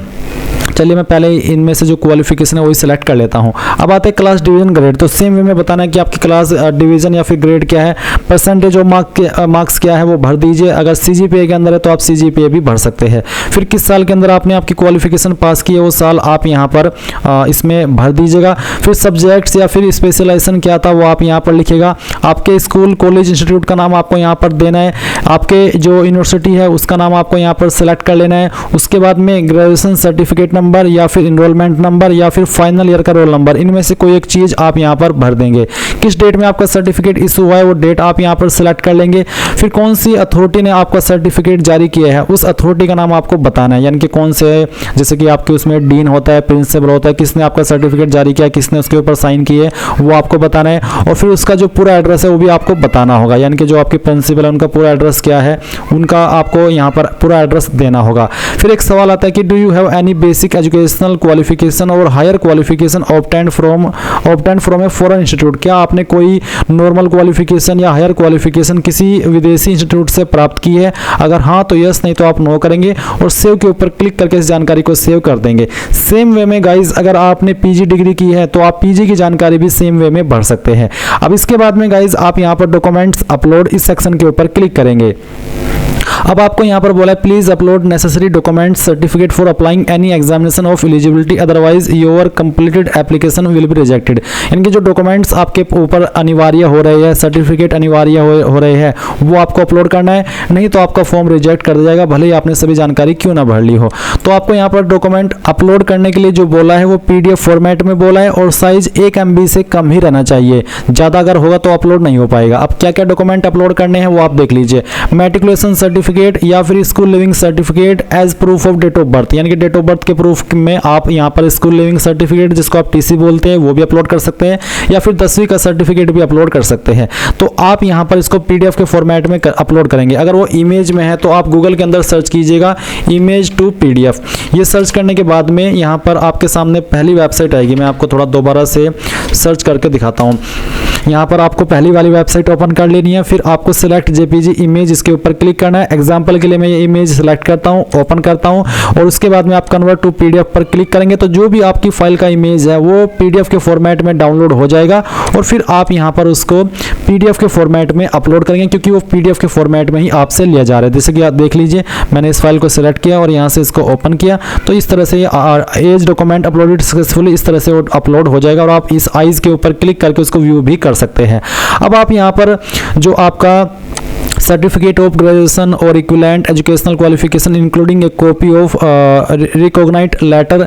चलिए मैं पहले इनमें से जो क्वालिफिकेशन है वही सेलेक्ट कर लेता हूं। अब आते हैं क्लास, डिवीजन, ग्रेड। तो सेम वे में बताना है कि आपकी क्लास, डिवीजन या फिर ग्रेड क्या है, परसेंटेज और मार्क्स क्या है वो भर दीजिए। अगर CGPA के अंदर है तो आप CGPA भी भर सकते हैं। फिर किस साल के अंदर आपने आपकी क्वालिफिकेशन पास की है वो साल आप यहाँ पर इसमें भर दीजिएगा। फिर सब्जेक्ट्स या फिर स्पेशलाइजेशन क्या था वो आप यहाँ पर लिखिएगा। आपके स्कूल, कॉलेज, इंस्टीट्यूट का नाम आपको यहाँ पर देना है। आपके जो यूनिवर्सिटी है उसका नाम आपको यहाँ पर सेलेक्ट कर लेना है। उसके बाद में ग्रेजुएशन सर्टिफिकेट नंबर या फिर इनरोलमेंट नंबर या फिर फाइनल ईयर का रोल नंबर, इनमें से कोई एक चीज आप यहाँ पर भर देंगे। किस डेट में आपका सर्टिफिकेट इशू हुआ है वो डेट आप यहाँ पर सेलेक्ट कर लेंगे। फिर कौन सी अथॉरिटी ने आपका सर्टिफिकेट जारी किया है उस अथॉरिटी का नाम आपको बताना है, यानी कि कौन से, जैसे कि आपके उसमें डीन होता है, प्रिंसिपल होता है, किसने आपका सर्टिफिकेट जारी किया, किसने उसके ऊपर साइन किए वो आपको बताना है। और फिर उसका जो पूरा एड्रेस है वो भी आपको बताना होगा, यानी कि जो आपके प्रिंसिपल है उनका पूरा एड्रेस क्या है उनका आपको यहाँ पर पूरा एड्रेस देना होगा। फिर एक सवाल आता है कि do you have any basic basic educational qualification और higher qualification obtained from a foreign institute. क्या आपने कोई नॉर्मल क्वालिफिकेशन या हायर क्वालिफिकेशन किसी विदेशी इंस्टीट्यूट से प्राप्त की है? अगर हाँ तो यस, नहीं तो आप नो करेंगे और सेव के ऊपर क्लिक करके इस जानकारी को सेव कर देंगे। सेम वे में गाइज अगर आपने पीजी डिग्री की है तो आप पीजी की जानकारी भी सेम वे में भर सकते हैं। अब इसके बाद में गाइज आप यहाँ पर डॉक्यूमेंट्स अपलोड इस सेक्शन के ऊपर क्लिक करेंगे। अब आपको यहाँ पर बोला है please upload necessary document certificate for applying any examination of eligibility, otherwise your completed application will be rejected. इनके जो डॉक्यूमेंट्स आपके ऊपर अनिवार्य हो रहे हैं, सर्टिफिकेट अनिवार्य हो रहे हैं, वो आपको अपलोड करना है, नहीं तो आपका फॉर्म रिजेक्ट कर दिया जाएगा, भले ही आपने सभी जानकारी क्यों ना भर ली हो। तो आपको यहाँ पर डॉक्यूमेंट अपलोड करने के लिए जो बोला है वो PDF फॉर्मेट में बोला है और साइज 1 MB से कम ही रहना चाहिए, ज़्यादा अगर होगा तो अपलोड नहीं हो पाएगा। अब क्या क्या डॉक्यूमेंट अपलोड करने हैं वो आप देख लीजिए। मैट्रिकुलेशन सर्टिफिकेट या फिर school living certificate as proof of date of birth, यानी कि डेट ऑफ बर्थ के प्रूफ में आप यहाँ पर स्कूल लिविंग सर्टिफिकेट जिसको आप TC बोलते हैं वो भी अपलोड कर सकते हैं, या फिर 10वीं का सर्टिफिकेट भी अपलोड कर सकते हैं। तो आप यहाँ पर इसको PDF के फॉर्मेट में अपलोड करेंगे। अगर वो इमेज में है तो आप गूगल के अंदर सर्च कीजिएगा इमेज टू PDF। ये सर्च करने के बाद में यहाँ पर आपके सामने पहली वेबसाइट आएगी। मैं आपको थोड़ा दोबारा से सर्च करके दिखाता हूँ। यहाँ पर आपको पहली वाली वेबसाइट ओपन कर लेनी है, फिर आपको सिलेक्ट JPG इमेज इसके ऊपर क्लिक करना है। एग्जाम्पल के लिए मैं ये इमेज सेलेक्ट करता हूँ, ओपन करता हूँ और उसके बाद में आप कन्वर्ट टू PDF पर क्लिक करेंगे तो जो भी आपकी फाइल का इमेज है वो PDF के फॉर्मेट में डाउनलोड हो जाएगा और फिर आप यहाँ पर उसको PDF के फॉर्मेट में अपलोड करेंगे, क्योंकि वो PDF के फॉर्मेट में ही आपसे लिया जा रहा है। जैसे कि आप देख लीजिए, मैंने इस फाइल को सिलेक्ट किया और यहाँ से इसको ओपन किया तो इस तरह से एज डॉक्यूमेंट अपलोडेड सक्सेसफुली इस तरह से अपलोड हो जाएगा और आप इस आइज के ऊपर क्लिक करके उसको व्यू भी कर सकते हैं। अब आप यहाँ पर जो आपका सर्टिफिकेट ऑफ ग्रेजुएशन और equivalent educational qualification including a copy of recognised letter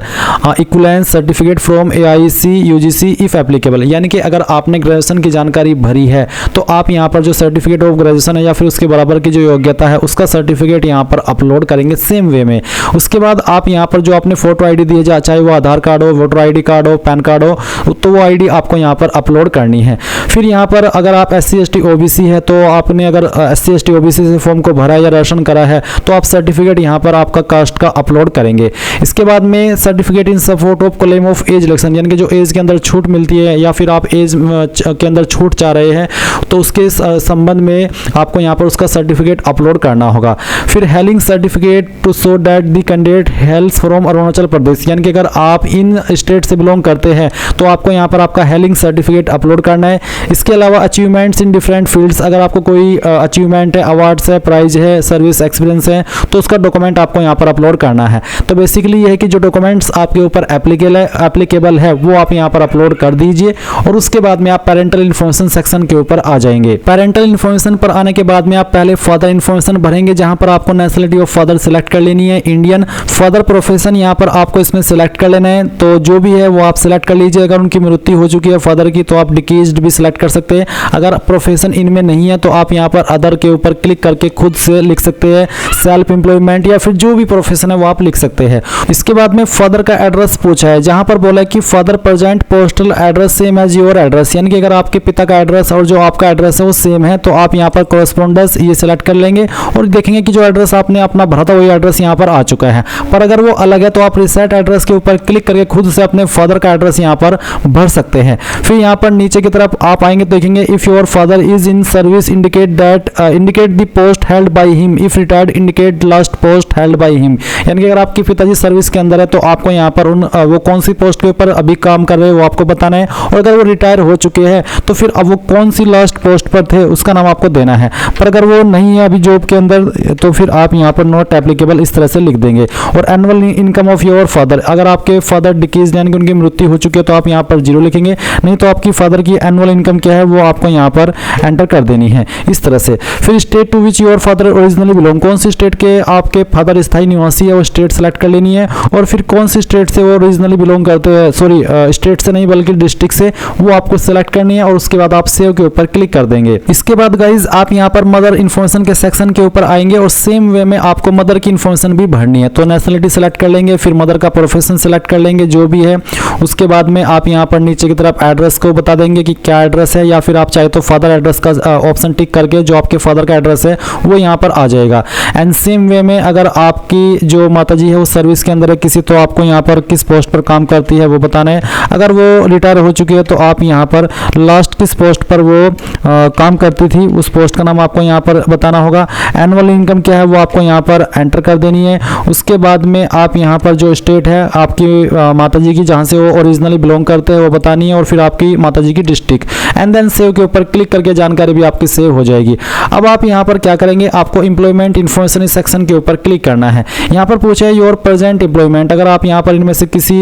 equivalence certificate from AIC UGC if applicable, यानी कि अगर आपने ग्रेजुएशन की जानकारी भरी है तो आप यहाँ पर जो सर्टिफिकेट ऑफ ग्रेजुएशन है या फिर उसके बराबर की जो योग्यता है उसका सर्टिफिकेट यहाँ पर अपलोड करेंगे सेम वे में। उसके बाद आप यहाँ पर जो आपने फोटो ID दी है, चाहे वो आधार कार्ड हो, वोटर ID कार्ड हो, पैन कार्ड हो, तो वो ID आपको यहाँ पर अपलोड करनी है। फिर यहाँ पर अगर आप SC ST OBC है तो आपने अगर SC ST OBC से फॉर्म को भरा या राशन करा है तो आप सर्टिफिकेट यहाँ पर आपका कास्ट का अपलोड करेंगे। इसके बाद में certificate in support of claim of age election, यानी कि जो एज के अंदर छूट मिलती है या फिर आप एज के अंदर छूट चाह रहे हैं तो उसके संबंध में आपको यहाँ पर उसका सर्टिफिकेट अपलोड करना होगा। फिर hailing certificate to show that the candidate hails from Arunachal Pradesh, यानी कि अगर आप इन स्टेट से बिलोंग करते हैं तो आपको यहाँ पर आपका हेलिंग सर्टिफिकेट अपलोड करना है। इसके अलावा अचीवमेंट्स इन डिफरेंट फील्ड्स, अगर आपको कोई अचीवमेंट है, अवार्ड्स है, प्राइज है, सर्विस एक्सपीरियंस है तो उसका डॉक्यूमेंट आपको यहाँ पर अपलोड करना है। तो बेसिकली ये है कि जो डॉक्यूमेंट्स आपके ऊपर एप्लीकेबल है वो आप यहाँ पर अपलोड कर दीजिए और उसके बाद में आप पेरेंटल इन्फॉर्मेशन सेक्शन के ऊपर आ जाएंगे। पेरेंटल इन्फॉर्मेशन पर आने के बाद में आप पहले फादर इन्फॉर्मेशन भरेंगे, जहाँ पर आपको नेशनलिटी ऑफ फादर सिलेक्ट कर लेनी है, इंडियन। फादर प्रोफेशन यहाँ पर आपको इसमें सिलेक्ट कर लेना है, तो जो भी है वो आप सिलेक्ट कर लीजिए। अगर उनकी मृत्यु हो चुकी है फादर की तो आप डिकेज्ड भी सिलेक्ट कर सकते हैं। अगर प्रोफेशन इनमें नहीं है तो आप यहाँ पर अदर के ऊपर क्लिक करके खुद से लिख सकते हैं सेल्फ एम्प्लॉयमेंट या फिर जो भी प्रोफेशन है वो आप लिख सकते हैं। इसके बाद में फादर का एड्रेस पूछा है, जहां पर बोला है कि father present postal address same as your address, यानी कि अगर आपके पिता का एड्रेस और जो आपका एड्रेस है वो सेम है तो आप यहाँ पर कॉरेस्पॉन्डेंस ये सिलेक्ट कर लेंगे और देखेंगे कि जो एड्रेस आपने अपना भरा था वही एड्रेस यहाँ पर आ चुका है। पर अगर वो अलग है तो आप रिसेट एड्रेस के ऊपर क्लिक करके खुद से अपने फादर का एड्रेस यहाँ पर भर सकते हैं। फिर यहाँ पर नीचे की तरफ आप आएंगे तो देखेंगे if your father is in service indicate the post held by him, if retired indicate last post held by him, यानी कि अगर आपके पिताजी सर्विस के अंदर है तो आपको यहाँ पर वो कौन सी पोस्ट के ऊपर अभी काम कर रहे हैं वो आपको बताना है और अगर वो रिटायर हो चुके हैं तो फिर अब वो कौन सी लास्ट पोस्ट पर थे उसका नाम आपको देना है। पर अगर वो नहीं है अभी जॉब के अंदर तो फिर आप यहाँ पर नॉट एप्लीकेबल इस तरह से लिख देंगे। और annual income of your father, अगर आपके फादर डिकीज यानी कि उनकी मृत्यु हो चुकी है तो आप यहाँ पर 0 लिखेंगे, नहीं तो आपकी फादर की एनुअल इनकम क्या है वो आपको यहाँ पर एंटर कर देनी है इस तरह से। फिर state to which your father originally belong, कौन सी स्टेट के आपके फादर स्थायी निवासी है वो स्टेट सेलेक्ट कर लेनी है और फिर कौन सी स्टेट से वो ओरिजिनली बिलोंग करते हैं, सॉरी स्टेट से नहीं बल्कि डिस्ट्रिक्ट से, वो आपको सेलेक्ट करनी है और उसके बाद आप सेव के ऊपर क्लिक कर देंगे। इसके बाद गाइज आप यहाँ पर मदर इन्फॉर्मेशन के सेक्शन के ऊपर आएंगे और सेम वे में आपको मदर की इन्फॉर्मेशन भी भरनी है। तो नेशनलिटी सेलेक्ट कर लेंगे, फिर मदर का प्रोफेशन सेलेक्ट कर लेंगे जो भी है, उसके बाद में आप यहाँ पर नीचे की तरफ एड्रेस को बता देंगे कि क्या एड्रेस है, या फिर आप चाहे तो फादर एड्रेस का ऑप्शन टिक करके जो आपके फादर का एड्रेस है वो यहाँ पर आ जाएगा। एंड सेम वे में अगर आपकी जो माताजी है वो सर्विस के अंदर है किसी, तो आपको यहाँ पर किस पोस्ट पर काम करती है वो बताना है। अगर वो रिटायर हो चुकी है तो आप यहाँ पर लास्ट किस पोस्ट पर वो काम करती थी उस पोस्ट का नाम आपको यहाँ पर बताना होगा। एनुअल इनकम क्या है वो आपको यहाँ पर एंटर कर देनी है। उसके बाद में आप यहाँ पर जो स्टेट है आपकी माताजी की जहाँ से वो ओरिजिनली बिलोंग करते हैं वो बतानी है, और फिर आपकी माताजी की डिस्ट्रिक्ट। एंड देन सेव के ऊपर क्लिक करके जानकारी भी आपकी सेव हो जाएगी। अब आप यहाँ पर क्या करेंगे, आपको एम्प्लॉयमेंट इन्फॉर्मेशन इस सेक्शन के ऊपर क्लिक करना है। यहाँ पर पूछा है योर प्रेजेंट एम्प्लॉयमेंट, अगर आप यहाँ पर इनमें से किसी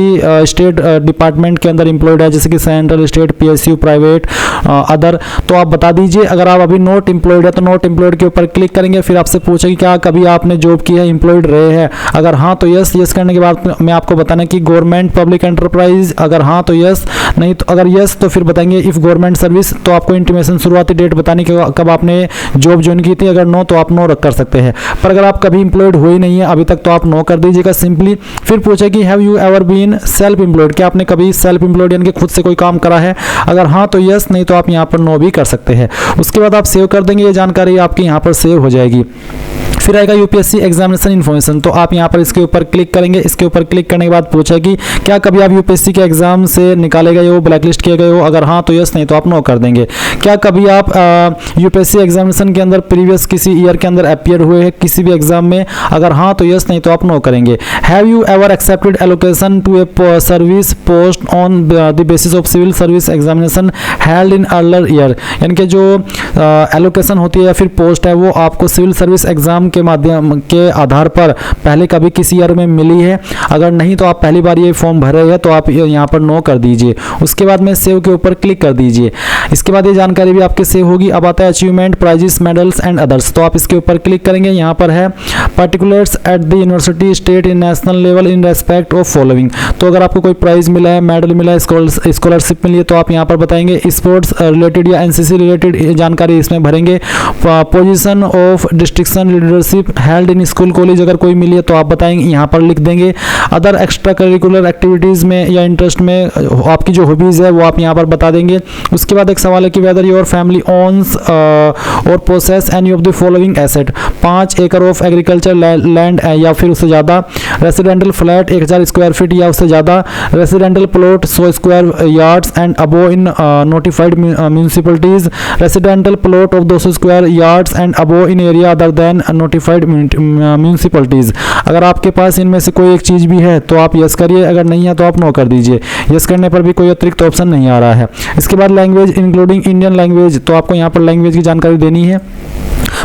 स्टेट डिपार्टमेंट के अंदर एम्प्लॉयड है जैसे कि central, state, PSU, private, other, तो आप बता दीजिए। अगर आप अभी नॉट एम्प्लॉयड है तो नॉट एम्प्लॉयड के ऊपर क्लिक करेंगे। फिर आपसे पूछेगी क्या कभी आपने जॉब की है, एम्प्लॉयड रहे हैं, अगर हाँ तो यस। यस करने के बाद मैं आपको बताना कि गवर्नमेंट पब्लिक एंटरप्राइज, अगर हाँ तो यस, नहीं तो अगर यस तो फिर बताएंगे इफ गवर्नमेंट सर्विस, तो आपको इंटीमेशन शुरुआती डेट बतानी कि कब आपने जॉब ज्वाइन की थी। अगर नो तो आप नो कर सकते हैं, पर अगर आप कभी एम्प्लॉयड हुए नहीं है अभी तक तो आप नो कर दीजिएगा सिंपली। फिर पूछे कि have you ever been self employed, क्या आपने कभी सेल्फ एम्प्लॉयड यानी कि खुद से कोई काम करा है, अगर हाँ तो यस, नहीं तो आप यहाँ पर नो भी कर सकते हैं। उसके बाद आप सेव कर देंगे, ये जानकारी आपकी यहाँ पर सेव हो जाएगी। फिर आएगा यूपीएससी एग्जामिनेशन इन्फॉर्मेशन, तो आप यहाँ पर इसके ऊपर क्लिक करेंगे। इसके ऊपर क्लिक करने के बाद पूछा कि क्या कभी आप यूपीएससी के एग्जाम से निकाले गए हो, ब्लैकलिस्ट किए गए हो, अगर हाँ तो यस, नहीं तो आप नो कर देंगे। क्या कभी आप यूपीएससी एग्जामिनेशन के अंदर प्रीवियस किसी ईयर के अंदर अपियर हुए हैं किसी भी एग्जाम में, अगर हाँ तो यस, नहीं तो आप नो करेंगे। Have you ever accepted allocation to a service post on the basis of civil service examination held in earlier year, यानी कि जो एलोकेशन होती है या फिर पोस्ट है वो आपको सिविल सर्विस एग्जाम के माध्यम के आधार पर पहले कभी किसी ईयर में मिली है, अगर नहीं तो आप पहली बार ये फॉर्म भरे हैं तो आप यहाँ पर नो कर दीजिए। उसके बाद में सेव के ऊपर क्लिक कर दीजिए। इसके बाद ये जानकारी भी आपके सेव होगी। अब आता है achievement, prizes, medals and others, तो आप इसके ऊपर क्लिक करेंगे। यहाँ पर है particulars at the university, state, in national level in respect of following, तो अगर आपको कोई प्राइज मिला है, मेडल मिला है, स्कॉलरशिप मिली है तो आप यहाँ पर बताएंगे। स्पोर्ट्स रिलेटेड या एनसीसी रिलेटेड जानकारी इसमें भरेंगे। Position of destruction leadership held in school college, अगर कोई मिली है तो आप बताएंगे, यहाँ पर लिख देंगे। अदर एक्स्ट्रा करिकुलर एक्टिविटीज़ में या इंटरेस्ट में आपकी जो हॉबीज़ है वो आप यहाँ पर बता देंगे। उसके बाद एक सवाल है कि वेदर योर फैमिली ओन्स और process any of the following asset, 5 एकड़ ऑफ एग्रीकल्चर लैंड या फिर उससे ज़्यादा, रेसिडेंटल फ्लैट 1000 स्क्वायर फीट या उससे ज़्यादा, residential plot 100 square yards and above in notified municipalities, residential plot of 200 square yards and above in area other than notified municipalities. अगर आपके पास इनमें से कोई एक चीज़ भी है तो आप यस करिए, अगर नहीं है तो आप नो कर दीजिए। यस करने पर भी कोई अतिरिक्त ऑप्शन नहीं आ रहा है। इसके बाद लैंग्वेज इंक्लूडिंग इंडियन लैंग्वेज, तो आपको यहाँ पर लैंग्वेज की जानकारी देनी है।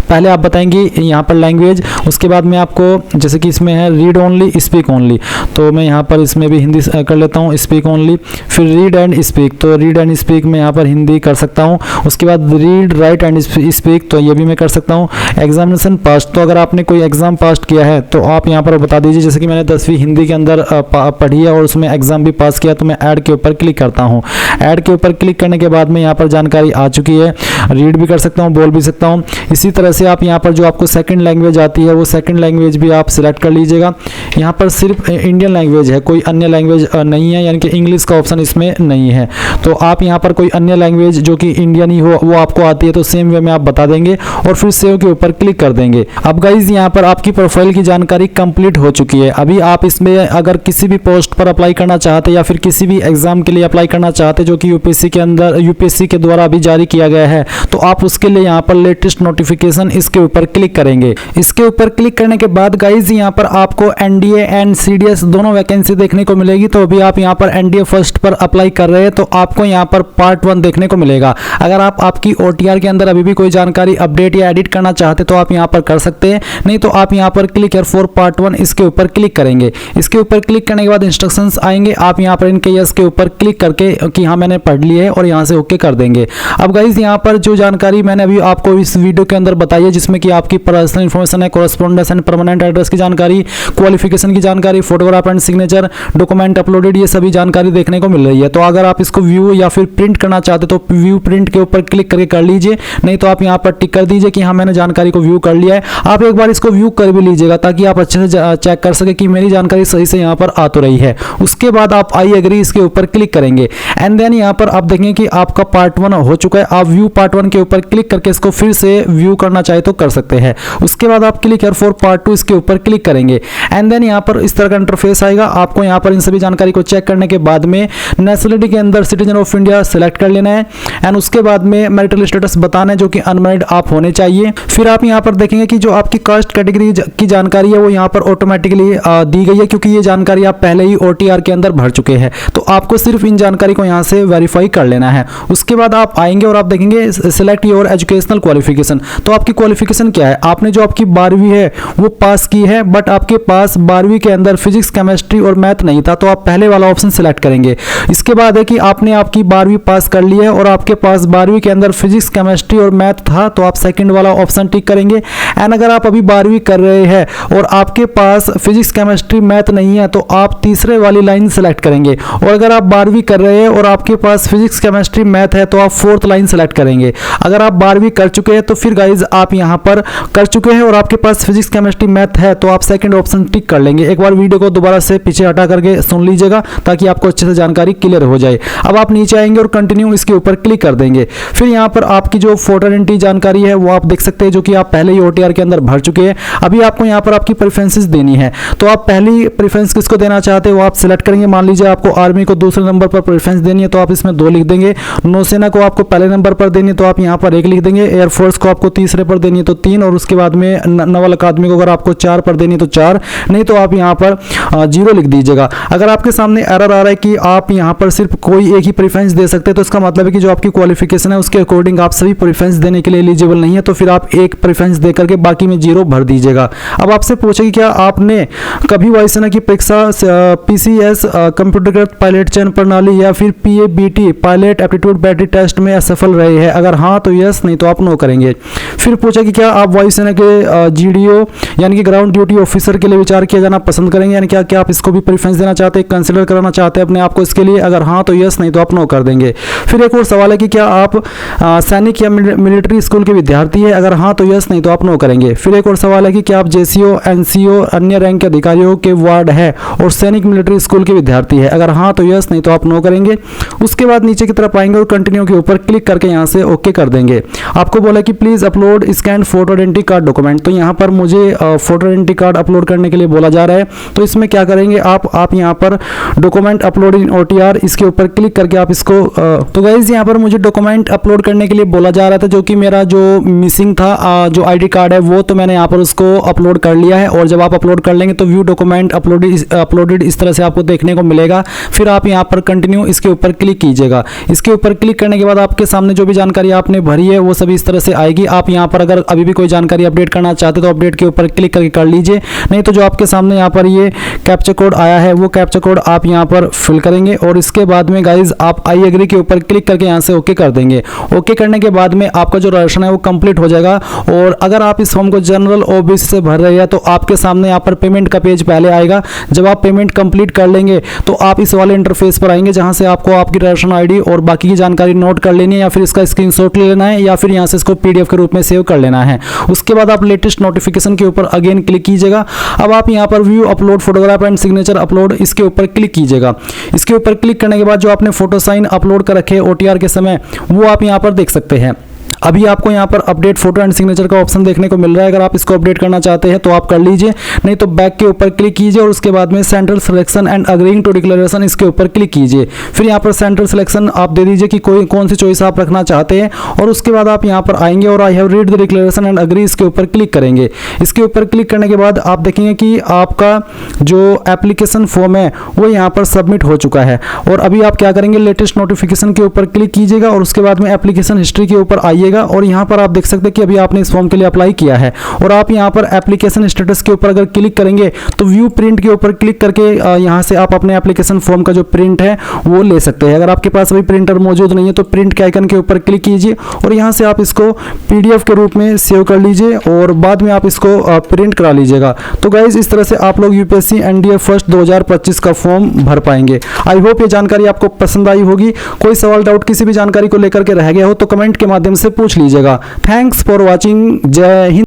पहले आप बताएंगे यहाँ पर लैंग्वेज, उसके बाद में आपको जैसे कि इसमें है रीड ओनली, स्पीक ओनली, तो मैं यहाँ पर इसमें भी हिंदी कर लेता हूँ, स्पीक ओनली। फिर रीड एंड स्पीक, तो रीड एंड स्पीक मैं यहाँ पर हिंदी कर सकता हूँ। उसके बाद रीड, राइट एंड स्पीक, तो ये भी मैं कर सकता हूँ। एग्जामिनेशन पास, तो अगर आपने कोई एग्जाम पास किया है तो आप यहाँ पर बता दीजिए। जैसे कि मैंने 10वीं हिंदी के अंदर पढ़ी है और उसमें एग्जाम भी पास किया, तो मैं ऐड के ऊपर क्लिक करता हूँ। ऐड के ऊपर क्लिक करने के बाद में यहाँ पर जानकारी आ चुकी है। रीड भी कर सकता हूँ, बोल भी सकता हूँ। इसी तरह से आप यहाँ पर जो आपको सेकंड लैंग्वेज आती है वो सेकंड लैंग्वेज भी आप सिलेक्ट कर लीजिएगा। यहाँ पर सिर्फ इंडियन लैंग्वेज है, कोई अन्य लैंग्वेज नहीं है, यानी कि इंग्लिश का ऑप्शन इसमें नहीं है। तो आप यहाँ पर कोई अन्य लैंग्वेज जो कि इंडियन ही हो वो आपको आती है तो सेम वे में आप बता देंगे और फिर सेव के ऊपर क्लिक कर देंगे। अब गाइज यहाँ पर आपकी प्रोफाइल की जानकारी कंप्लीट हो चुकी है। अभी आप इसमें अगर किसी भी पोस्ट पर अप्लाई करना चाहते या फिर किसी भी एग्जाम के लिए अप्लाई करना चाहते जो कि यूपीएससी के अंदर यूपीएससी के द्वारा अभी जारी किया गया है, तो आप उसके लिए यहाँ पर लेटेस्ट नोटिफिकेशन इसके ऊपर क्लिक करेंगे। इसके ऊपर क्लिक करने के बाद गाइज यहाँ पर आपको एनडीए एंड सीडीएस दोनों वैकेंसी देखने को मिलेगी। तो अभी आप यहाँ पर एनडीए फर्स्ट पर अप्लाई कर रहे हैं तो आपको यहाँ पर पार्ट 1 देखने को मिलेगा। अगर आप आपकी ओटीआर के अंदर अभी भी कोई जानकारी अपडेट या एडिट करना चाहते तो आप यहाँ पर कर सकते हैं, नहीं तो आप यहाँ पर क्लिक हियर फॉर पार्ट 1 इसके ऊपर क्लिक करेंगे। इसके ऊपर क्लिक करने के बाद इंस्ट्रक्शंस आएंगे, आप यहाँ पर इनके यस के ऊपर क्लिक करके कि हाँ मैंने पढ़ लिया है और यहाँ से ओके कर देंगे। अब गाइज यहाँ पर जो जानकारी मैंने अभी आपको इस वीडियो के अंदर बताई है जिसमें कि आपकी पर्सनल इन्फॉर्मेशन है, कॉरेस्पॉन्डेंस एंड परमानेंट एड्रेस की जानकारी, क्वालिफिकेशन की जानकारी, photograph and signature, document uploaded, ये सभी जानकारी देखने को मिल रही है। तो अगर आप इसको व्यू या फिर प्रिंट करना चाहते तो व्यू प्रिंट के ऊपर क्लिक करके कर लीजिए, नहीं तो आप यहाँ पर टिक कर दीजिए कि हाँ मैंने जानकारी को व्यू कर लिया है। आप एक बार इसको व्यू कर भी लीजिएगा ताकि आप अच्छे से चेक कर सके कि मेरी जानकारी सही से यहाँ पर आ तो रही है। उसके बाद आप आई एग्री इसके ऊपर क्लिक करेंगे एंड देन यहाँ पर आप देखेंगे कि आपका पार्ट 1 हो चुका है। आप व्यू पार्ट 1 के ऊपर क्लिक करके इसको फिर से व्यू करना करना चाहे तो कर सकते हैं। उसके बाद आप क्लिक हियर फॉर पार्ट 2 इसके ऊपर क्लिक करेंगे एंड देन यहाँ पर इस तरह का इंटरफेस आएगा। आपको यहाँ पर इन सभी जानकारी को चेक करने के बाद में नेशनलिटी के अंदर सिटीजन ऑफ इंडिया सिलेक्ट कर लेना है एंड उसके बाद में मैरिटल स्टेटस बताना है जो कि अनमैरिड आप होने चाहिए। फिर आप यहाँ पर देखेंगे कि जो आपकी कास्ट कैटेगरी की जानकारी है वो यहाँ पर ऑटोमेटिकली दी गई है, क्योंकि ये जानकारी आप पहले ही OTR के अंदर भर चुके हैं। तो आपको सिर्फ इन जानकारी को यहाँ से वेरीफाई कर लेना है। उसके बाद आप आएंगे और आप देखेंगे सिलेक्ट योर एजुकेशनल क्वालिफिकेशन। तो आपकी क्वालिफिकेशन क्या है? आपने जो आपकी 12वीं है वो पास की है, बट आपके पास 12वीं के अंदर फिजिक्स, केमिस्ट्री और मैथ नहीं था, तो आप पहले वाला ऑप्शन सिलेक्ट करेंगे। इसके बाद है कि आपने आपकी 12वीं पास कर ली है और आपके पास 12वीं के अंदर फिजिक्स, केमिस्ट्री और मैथ था, तो आप सेकंड वाला ऑप्शन टिक करेंगे। एंड अगर आप अभी 12वीं कर रहे हैं और आपके पास फिजिक्स, केमिस्ट्री, मैथ नहीं है, तो आप तीसरे वाली लाइन सेलेक्ट करेंगे। और अगर आप 12वीं कर रहे हैं और आपके पास फिजिक्स, केमिस्ट्री, मैथ है, तो आप फोर्थ लाइन सेलेक्ट करेंगे। अगर आप 12वीं कर चुके हैं तो फिर गाइज आप यहाँ पर कर चुके हैं और आपके पास फिजिक्स, केमिस्ट्री, मैथ है, तो आप सेकंड ऑप्शन टिक कर लेंगे। एक बार वीडियो को दोबारा से पीछे हटा करके सुन लीजिएगा ताकि आपको अच्छे से जानकारी क्लियर हो जाए। अब आप नीचे आएंगे और कंटिन्यू इसके ऊपर क्लिक कर देंगे। फिर यहाँ पर आपकी जो फोटो आइडेंटिटी जानकारी है वो आप देख सकते हैं, जो कि आप पहले ही OTR के अंदर भर चुके हैं। अभी आपको यहाँ पर आपकी प्रेफरेंसेस देनी है, तो आप पहली प्रेफरेंस किसको देना चाहते हैं वो आप सिलेक्ट करेंगे। मान लीजिए आपको आर्मी को दूसरे नंबर पर प्रेफरेंस देनी है, तो आप इसमें 2 लिख देंगे। नौसेना को आपको पहले नंबर पर देनी है, तो आप यहाँ पर 1 लिख देंगे। एयरफोर्स को आपको तीसरे पर देनी है तो 3, और उसके बाद में नवल अकादमी को अगर आपको 4 पर देनी है तो 4, नहीं तो आप यहाँ पर 0 लिख दीजिएगा। अगर आपके सामने एरर आ रहा है कि आप यहाँ पर सिर्फ कोई एक ही प्रेफरेंस दे सकते हैं, तो इसका मतलब है कि जो आपकी क्वालिफिकेशन है उसके अकॉर्डिंग आप सभी प्रेफरेंस देने के लिए एलिजिबल नहीं है, तो फिर आप एक प्रेफरेंस दे करके बाकी में 0 भर दीजिएगा। अब आपसे पूछे कि क्या आपने कभी वायुसेना की परीक्षा PCS कंप्यूटरकृत पायलट चयन प्रणाली या फिर PABT pilot aptitude battery test में असफल रहे हैं? अगर हाँ तो यस, नहीं तो आप नो करेंगे। फिर पूछा कि क्या आप वायुसेना के GDO यानी कि ग्राउंड ड्यूटी ऑफिसर के लिए विचार किया जाना पसंद करेंगे, यानी क्या आप इसको भी प्रेफरेंस देना चाहते हैं, कंसिडर कराना चाहते हैं अपने आप को इसके लिए? अगर हाँ तो यस, नहीं तो आप नो कर देंगे। फिर एक और सवाल है कि क्या आप सैनिक या मिलिट्री स्कूल के विद्यार्थी है? अगर हाँ तो यस, नहीं तो आप नो करेंगे। फिर एक और सवाल है कि क्या आप JCO, NCO अन्य रैंक के अधिकारियों के वार्ड है और सैनिक मिलिट्री स्कूल के विद्यार्थी है? अगर हाँ तो यस, नहीं तो आप नो करेंगे। उसके बाद नीचे की तरफ आएंगे और कंटिन्यू के ऊपर क्लिक करके यहाँ से ओके कर देंगे। आपको बोला कि please upload scan photo identity card document, तो यहाँ पर मुझे फोटो आइडेंटिटी कार्ड अपलोड करने के लिए बोला जा रहा है। तो इसमें क्या करेंगे आप यहाँ पर डॉक्यूमेंट अपलोड इन OTR इसके ऊपर क्लिक करके आप इसको तो गाइज यहाँ पर मुझे डॉक्यूमेंट अपलोड करने के लिए बोला जा रहा था, जो कि मेरा जो मिसिंग था जो ID कार्ड है वो, तो मैंने यहाँ पर उसको अपलोड कर लिया है। और जब आप अपलोड कर लेंगे तो व्यू डॉक्यूमेंट अपलोडेड इस तरह से आपको देखने को मिलेगा। फिर आप यहाँ पर कंटिन्यू इसके ऊपर क्लिक कीजिएगा। इसके ऊपर क्लिक करने के बाद आपके सामने जो भी जानकारी आपने भरी है वो सभी इस तरह से आएगी। आप यहाँ पर अगर अभी भी कोई जानकारी अपडेट करना चाहते तो अपडेट के ऊपर क्लिक करके कर लीजिए, नहीं तो जो आपके सामने यहाँ पर ये कैप्चा कोड आया है वो कैप्चा कोड आप यहाँ पर फिल करेंगे। और इसके बाद में गाइज आप आई एग्री के ऊपर क्लिक करके यहाँ से ओके कर देंगे। ओके करने के बाद में आपका जो रजिस्ट्रेशन है वो कंप्लीट हो जाएगा। और अगर आप इस फॉर्म को जनरल OBC से भर रहे हैं तो आपके सामने यहाँ पर पेमेंट का पेज पहले आएगा। जब आप पेमेंट कंप्लीट कर लेंगे तो आप इस वाले इंटरफेस पर आएंगे, जहाँ से आपको आपकी रजिस्ट्रेशन ID और बाकी की जानकारी नोट कर लेनी है, या फिर इसका स्क्रीनशॉट ले लेना है, या फिर यहाँ से इसको PDF के रूप में सेव कर लेना है। उसके बाद आप लेटेस्ट नोटिफिकेशन के ऊपर अगेन क्लिक कीजिएगा। अब आप यहाँ पर view upload photograph and signature upload इसके ऊपर क्लिक कीजिएगा। इसके ऊपर क्लिक करने के बाद जो आपने फोटो साइन अपलोड कर रखे OTR के समय वो आप यहाँ पर देख सकते हैं। अभी आपको यहाँ पर अपडेट फोटो एंड सिग्नेचर का ऑप्शन देखने को मिल रहा है। अगर आप इसको अपडेट करना चाहते हैं तो आप कर लीजिए, नहीं तो बैक के ऊपर क्लिक कीजिए और उसके बाद में central selection and agreeing to declaration इसके ऊपर क्लिक कीजिए। फिर यहाँ पर सेंट्रल सिलेक्शन आप दे दीजिए कि कौन सी चॉइस आप रखना चाहते हैं। और उसके बाद आप यहाँ पर आएंगे और I have read the declaration and agree इसके ऊपर क्लिक करेंगे। इसके ऊपर क्लिक करने के बाद आप देखेंगे कि आपका जो एप्लीकेशन फॉर्म है वो यहाँ पर सबमिट हो चुका है। और अभी आप क्या करेंगे, लेटेस्ट नोटिफिकेशन के ऊपर क्लिक कीजिएगा और उसके बाद में एप्लीकेशन हिस्ट्री के ऊपर आइएगा। और यहाँ पर आप देख सकते हैं कि अभी आपने इस फॉर्म के लिए अप्लाई किया है। और आप यहाँ पर एप्लीकेशन स्टेटस के ऊपर अगर क्लिक करेंगे तो व्यू प्रिंट के ऊपर क्लिक करके यहाँ से आप अपने एप्लीकेशन फॉर्म का जो प्रिंट है वो ले सकते हैं। अगर आपके पास अभी प्रिंटर मौजूद नहीं है तो प्रिंट के आइकन के ऊपर क्लिक कीजिए और यहाँ से आप इसको PDF के रूप में सेव कर लीजिए और बाद में आप इसको प्रिंट करा लीजिएगा। तो गाइज इस तरह से आप लोग UPSC NDA फर्स्ट 2025 का फॉर्म भर पाएंगे। आई होप ये जानकारी आपको पसंद आई होगी। कोई सवाल डाउट किसी भी जानकारी को लेकर के रह गया हो तो कमेंट के माध्यम से पूछ लीजिएगा। Thanks for watching. जय हिंद।